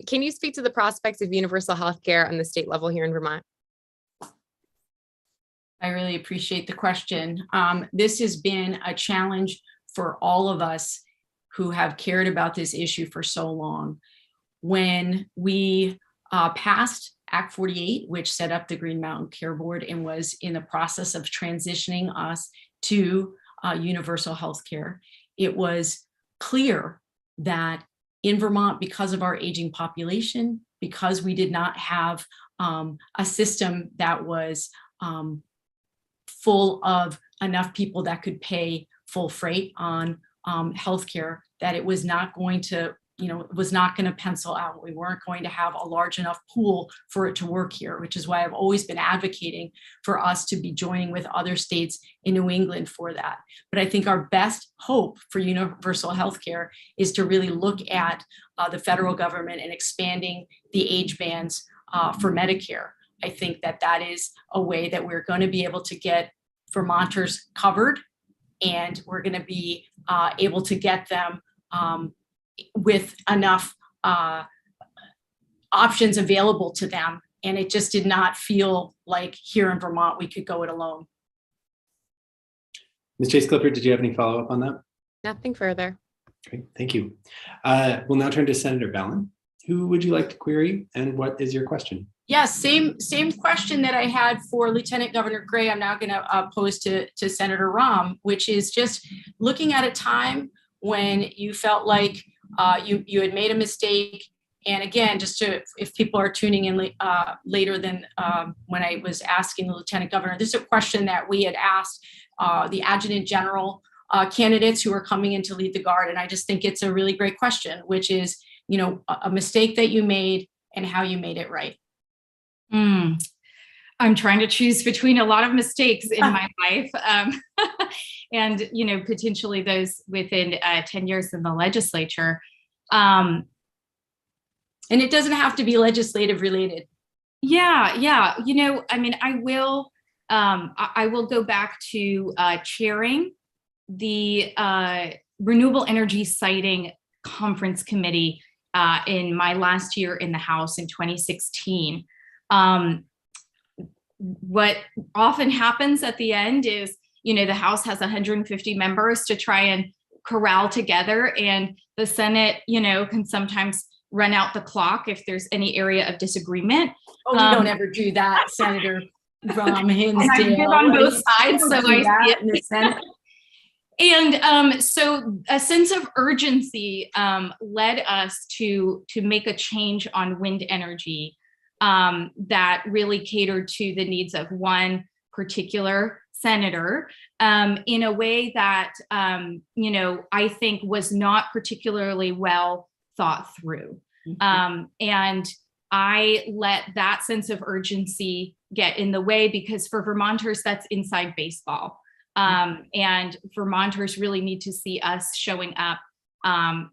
Can you speak to the prospects of universal health care on the state level here in Vermont? I really appreciate the question. This has been a challenge for all of us who have cared about this issue for so long. When we passed Act 48, which set up the Green Mountain Care Board and was in the process of transitioning us to universal health care, it was clear that in Vermont, because of our aging population, because we did not have a system that was full of enough people that could pay full freight on healthcare, that it was not going to, it was not going to pencil out. We weren't going to have a large enough pool for it to work here, which is why I've always been advocating for us to be joining with other states in New England for that. But I think our best hope for universal healthcare is to really look at the federal government and expanding the age bands for Medicare. I think that that is a way that we're going to be able to get Vermonters covered, and we're going to be able to get them with enough options available to them. And it just did not feel like here in Vermont we could go it alone. Ms. Chase Clifford, did you have any follow-up on that? Nothing further. Great, thank you. We'll now turn to Senator Balint. Who would you like to query, and what is your question? Yes, same question that I had for Lieutenant Governor Gray, I'm now going to pose to Senator Ram, which is just looking at a time when you felt like you had made a mistake. And again, just if people are tuning in later than when I was asking the Lieutenant Governor, this is a question that we had asked the Adjutant General candidates who are coming in to lead the Guard. And I just think it's a really great question, which is, a mistake that you made and how you made it right. I'm trying to choose between a lot of mistakes in my life and, potentially those within 10 years in the legislature. And it doesn't have to be legislative related. Yeah. I will go back to chairing the Renewable Energy Siting Conference Committee in my last year in the House in 2016. What often happens at the end is, the House has 150 members to try and corral together, and the Senate, can sometimes run out the clock if there's any area of disagreement. Oh, we don't ever do that, Senator Ram Hinsdale. I've been on both sides, so I see it in the Senate. And so a sense of urgency led us to make a change on wind energy. that really catered to the needs of one particular senator in a way that, I think was not particularly well thought through. And I let that sense of urgency get in the way because for Vermonters, that's inside baseball. And Vermonters really need to see us showing up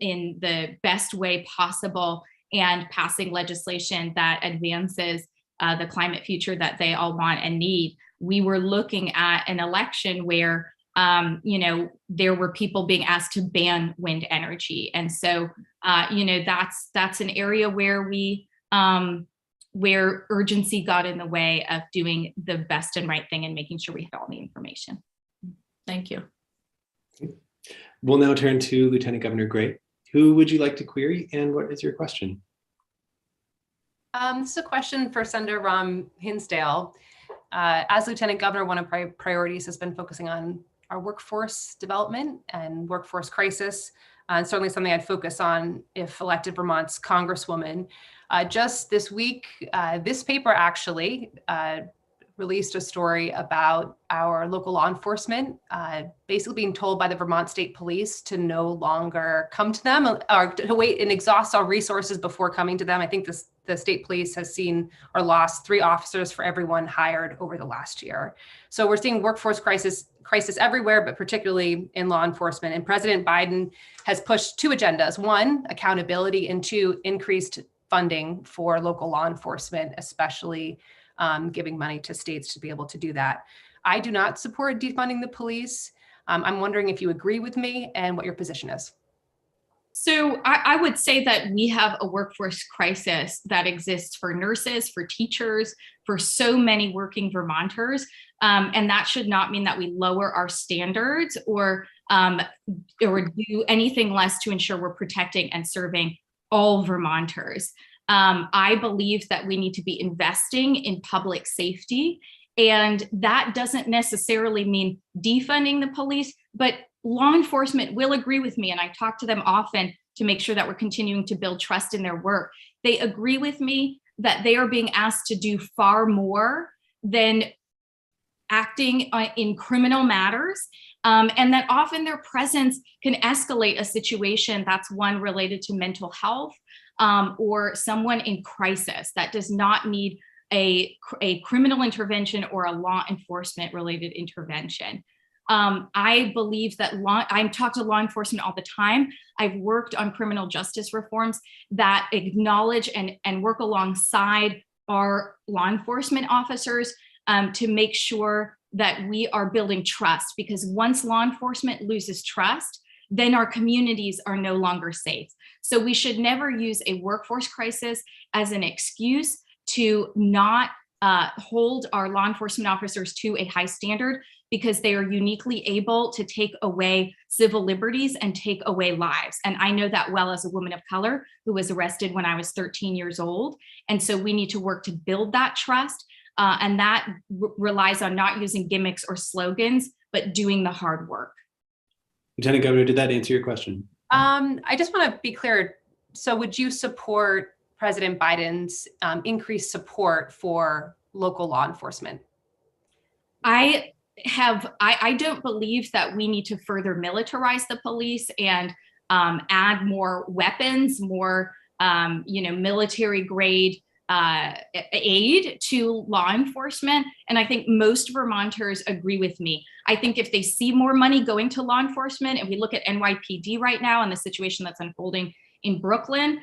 in the best way possible and passing legislation that advances the climate future that they all want and need. We were looking at an election where, there were people being asked to ban wind energy. And so, that's an area where where urgency got in the way of doing the best and right thing and making sure we had all the information. Thank you. We'll now turn to Lieutenant Governor Gray. Who would you like to query and what is your question? This is a question for Senator Ram Hinsdale. As Lieutenant Governor, one of my priorities has been focusing on our workforce development and workforce crisis, and certainly something I'd focus on if elected Vermont's Congresswoman. Just this week, this paper actually released a story about our local law enforcement basically being told by the Vermont State Police to no longer come to them or to wait and exhaust all resources before coming to them. I think the state police has seen or lost 3 officers for every one hired over the last year. So we're seeing workforce crisis everywhere, but particularly in law enforcement. And President Biden has pushed 2 agendas: 1, accountability, and 2, increased funding for local law enforcement, especially giving money to states to be able to do that. I do not support defunding the police. I'm wondering if you agree with me and what your position is. So I would say that we have a workforce crisis that exists for nurses, for teachers, for so many working Vermonters. And that should not mean that we lower our standards or do anything less to ensure we're protecting and serving all Vermonters. I believe that we need to be investing in public safety. And that doesn't necessarily mean defunding the police, but law enforcement will agree with me. And I talk to them often to make sure that we're continuing to build trust in their work. They agree with me that they are being asked to do far more than acting in criminal matters. And that often their presence can escalate a situation that's one related to mental health or someone in crisis that does not need a criminal intervention or a law enforcement related intervention. I believe that I talk to law enforcement all the time. I've worked on criminal justice reforms that acknowledge and work alongside our law enforcement officers to make sure that we are building trust, because once law enforcement loses trust, then our communities are no longer safe. So we should never use a workforce crisis as an excuse to not hold our law enforcement officers to a high standard, because they are uniquely able to take away civil liberties and take away lives. And I know that well as a woman of color who was arrested when I was 13 years old. And so we need to work to build that trust. And that relies on not using gimmicks or slogans, but doing the hard work. Lieutenant Governor, did that answer your question? I just want to be clear. So would you support President Biden's increased support for local law enforcement? I don't believe that we need to further militarize the police and add more weapons, more military grade aid to law enforcement. And I think most Vermonters agree with me. I think if they see more money going to law enforcement, and we look at NYPD right now and the situation that's unfolding in Brooklyn,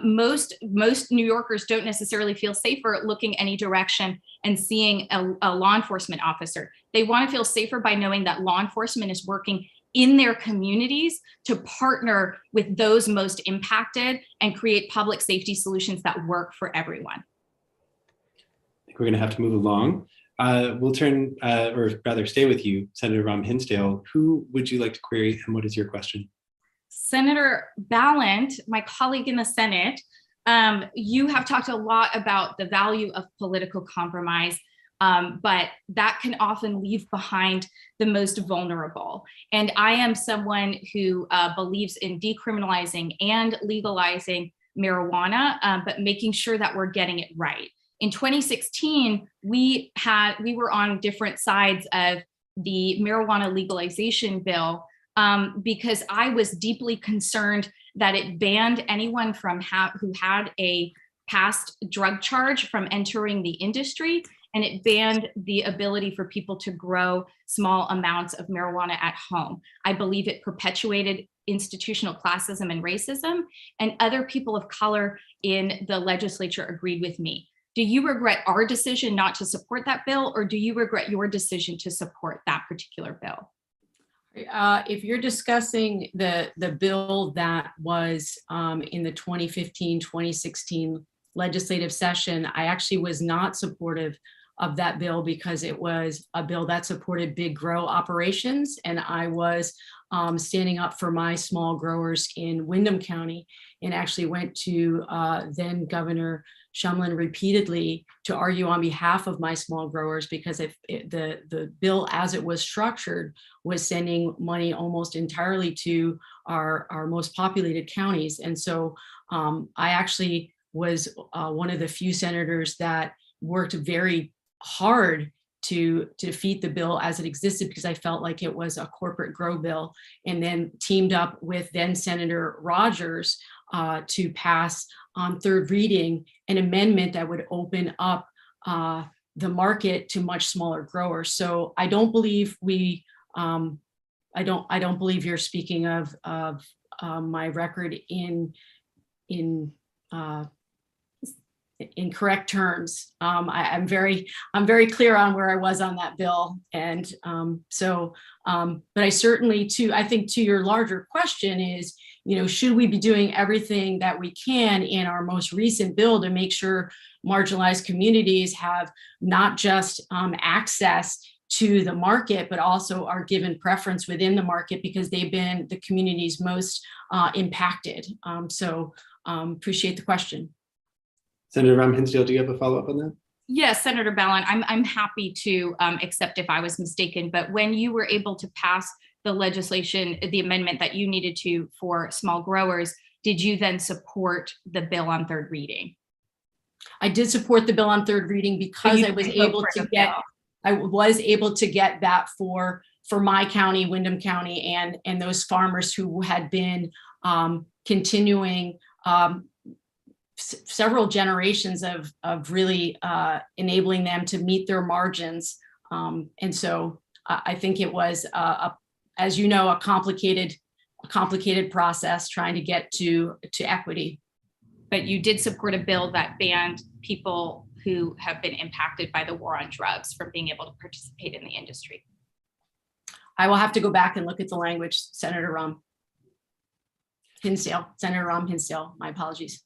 most New Yorkers don't necessarily feel safer looking any direction and seeing a law enforcement officer. They want to feel safer by knowing that law enforcement is working in their communities to partner with those most impacted and create public safety solutions that work for everyone. I think we're going to have to move along. We'll turn, or rather stay with you, Senator Ram Hinsdale. Who would you like to query and what is your question? Senator Balint, my colleague in the Senate, you have talked a lot about the value of political compromise, but that can often leave behind the most vulnerable. And I am someone who believes in decriminalizing and legalizing marijuana, but making sure that we're getting it right. In 2016, we were on different sides of the marijuana legalization bill because I was deeply concerned that it banned anyone from who had a past drug charge from entering the industry, and it banned the ability for people to grow small amounts of marijuana at home. I believe it perpetuated institutional classism and racism, and other people of color in the legislature agreed with me. Do you regret our decision not to support that bill, or do you regret your decision to support that particular bill? If you're discussing the bill that was in the 2015-2016 legislative session, I actually was not supportive of that bill because it was a bill that supported big grow operations, and I was standing up for my small growers in Windham County, and actually went to then Governor Shumlin repeatedly to argue on behalf of my small growers, because the bill as it was structured was sending money almost entirely to our most populated counties. And so I actually was one of the few senators that worked very hard to defeat the bill as it existed, because I felt like it was a corporate grow bill, and then teamed up with then Senator Rogers to pass on third reading an amendment that would open up the market to much smaller growers. So I don't believe I don't believe you're speaking of my record in correct terms. I'm very clear on where I was on that bill, and but I certainly I think to your larger question is, should we be doing everything that we can in our most recent bill to make sure marginalized communities have not just access to the market, but also are given preference within the market because they've been the communities most impacted. Appreciate the question. Senator Ram Hinsdale, do you have a follow-up on that? Yes, Senator Balint, I'm happy to accept if I was mistaken, but when you were able to pass the legislation, the amendment that you needed to for small growers, did you then support the bill on third reading? I did support the bill on third reading because I was able to get that for my county, Windham County, and those farmers who had been continuing several generations of really enabling them to meet their margins. And so I think it was, as you know, a complicated process trying to get to equity. But you did support a bill that banned people who have been impacted by the war on drugs from being able to participate in the industry. I will have to go back and look at the language, Senator Ram Hinsdale, Senator Ram Hinsdale, my apologies.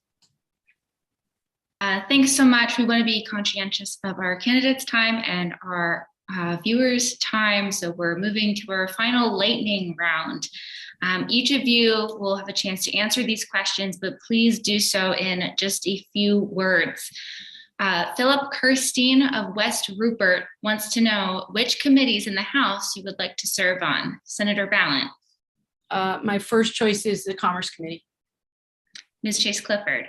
Thanks so much. We want to be conscientious of our candidates' time and our viewers' time. So we're moving to our final lightning round. Each of you will have a chance to answer these questions, but please do so in just a few words. Philip Kirstein of West Rupert wants to know which committees in the House you would like to serve on. Senator Balint. My first choice is the Commerce Committee. Ms. Chase Clifford.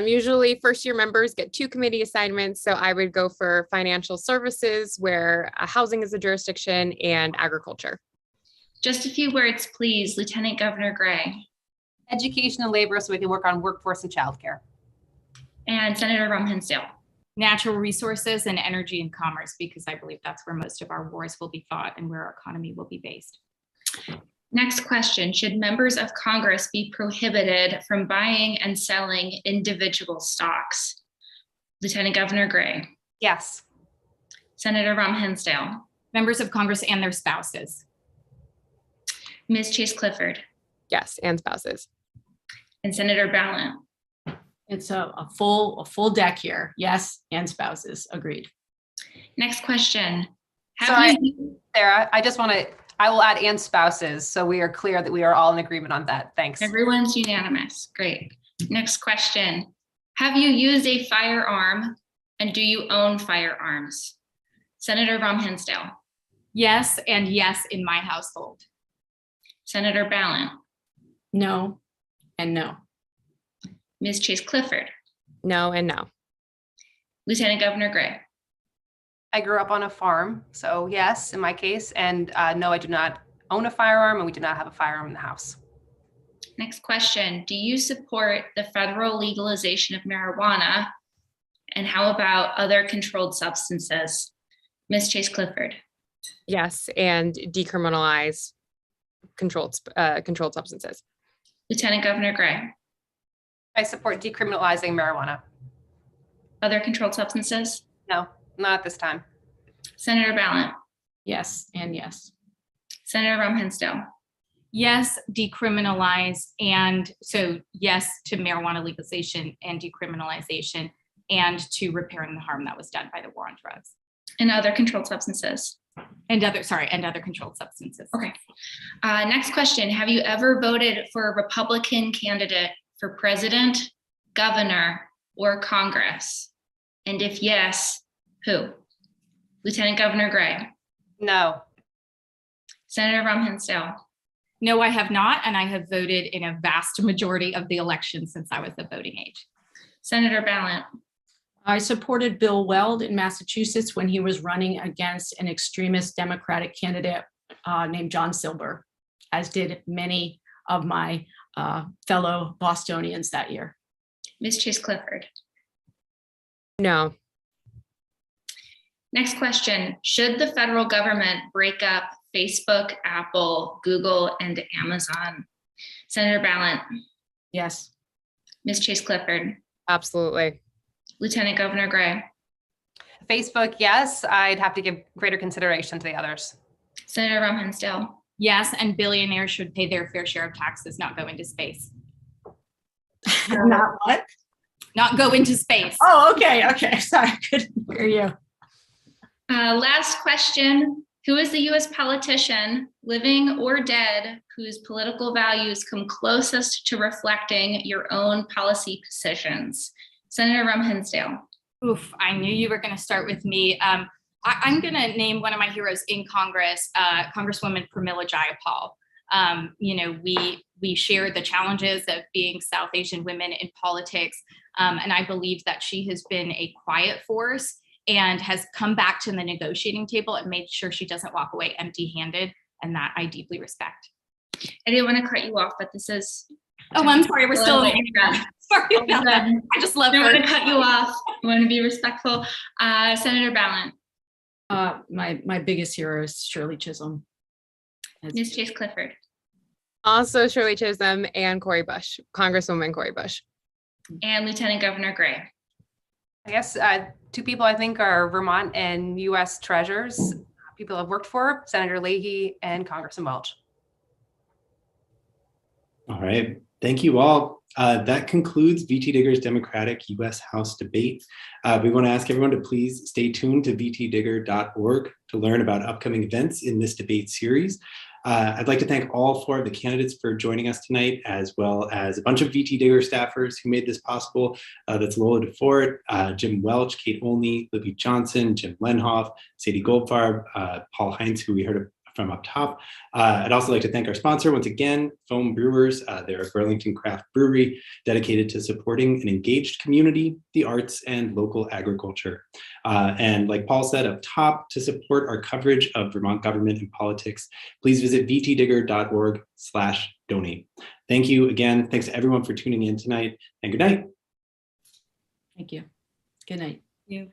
Usually first-year members get 2 committee assignments, so I would go for financial services, where housing is a jurisdiction, and agriculture. Just a few words, please. Lieutenant Governor Gray. Education and labor, so we can work on workforce and childcare. And Senator Ram Hensdale. Natural resources and energy and commerce, because I believe that's where most of our wars will be fought and where our economy will be based. Next question, should members of Congress be prohibited from buying and selling individual stocks? Lieutenant Governor Gray. Yes. Senator Ram Hensdale. Members of Congress and their spouses. Ms. Chase Clifford. Yes, and spouses. And Senator Balint. It's a full deck here. Yes, and spouses. Agreed. Next question. Sorry, Sarah, I will add and spouses, so we are clear that we are all in agreement on that. Thanks. Everyone's unanimous. Great. Next question. Have you used a firearm, and do you own firearms? Senator Ram Hensdale. Yes, and yes in my household. Senator Balint. No, and no. Ms. Chase Clifford. No and no. Lieutenant Governor Gray. I grew up on a farm, so yes, in my case, and no, I do not own a firearm, and we do not have a firearm in the house. Next question. Do you support the federal legalization of marijuana? And how about other controlled substances? Ms. Chase Clifford. Yes, and decriminalize controlled substances. Lieutenant Governor Gray. I support decriminalizing marijuana. Other controlled substances? No, not at this time. Senator Balint. Yes, and yes. Senator Ram Hinsdale. Yes, decriminalize. And so yes to marijuana legalization and decriminalization, and to repairing the harm that was done by the war on drugs. And other controlled substances. And other controlled substances. Okay. Next question. Have you ever voted for a Republican candidate for president, governor, or Congress? And if yes, who? Lieutenant Governor Gray. No. Senator Ram Hinsdale. No, I have not, and I have voted in a vast majority of the elections since I was the voting age. Senator Balint. I supported Bill Weld in Massachusetts when he was running against an extremist Democratic candidate named John Silber, as did many of my fellow Bostonians that year. Ms. Chase Clifford. No. Next question. Should the federal government break up Facebook, Apple, Google, and Amazon? Senator Balint. Yes. Ms. Chase Clifford. Absolutely. Lieutenant Governor Gray. Facebook, yes. I'd have to give greater consideration to the others. Senator Ram Hinsdale. Yes, and billionaires should pay their fair share of taxes, not go into space. Not what? Not go into space. Oh, okay. Sorry, I couldn't hear you. Last question. Who is the U.S. politician, living or dead, whose political values come closest to reflecting your own policy positions? Senator Ram Hinsdale. Oof, I knew you were going to start with me. I'm going to name one of my heroes in Congress, Congresswoman Pramila Jayapal. We share the challenges of being South Asian women in politics. And I believe that she has been a quiet force and has come back to the negotiating table and made sure she doesn't walk away empty-handed. And that I deeply respect. I didn't want to cut you off, but this is. Oh, I'm sorry. We're still. Sorry about that. I just love I her. don't want to cut you off. I want to be respectful. Senator Balint. My biggest hero is Shirley Chisholm. Ms. Chase Clifford. Also Shirley Chisholm and Cori Bush, Congresswoman Cori Bush. And Lieutenant Governor Gray. I guess two people I think are Vermont and U.S. treasures, people I've worked for, Senator Leahy and Congressman Welch. All right. Thank you all. That concludes VTDigger's Democratic U.S. House debate. We want to ask everyone to please stay tuned to VTDigger.org to learn about upcoming events in this debate series. I'd like to thank all four of the candidates for joining us tonight, as well as a bunch of VTDigger staffers who made this possible. That's Lola Duffort, Jim Welch, Kate Olney, Libby Johnson, Jim Lenhoff, Sadie Goldfarb, Paul Heinz, who we heard from up top. I'd also like to thank our sponsor once again, Foam Brewers. They're a Burlington craft brewery dedicated to supporting an engaged community, the arts, and local agriculture. And like Paul said up top, to support our coverage of Vermont government and politics, please visit vtdigger.org/donate. Thank you again. Thanks to everyone for tuning in tonight, and good night. Thank you. Good night. Thank you.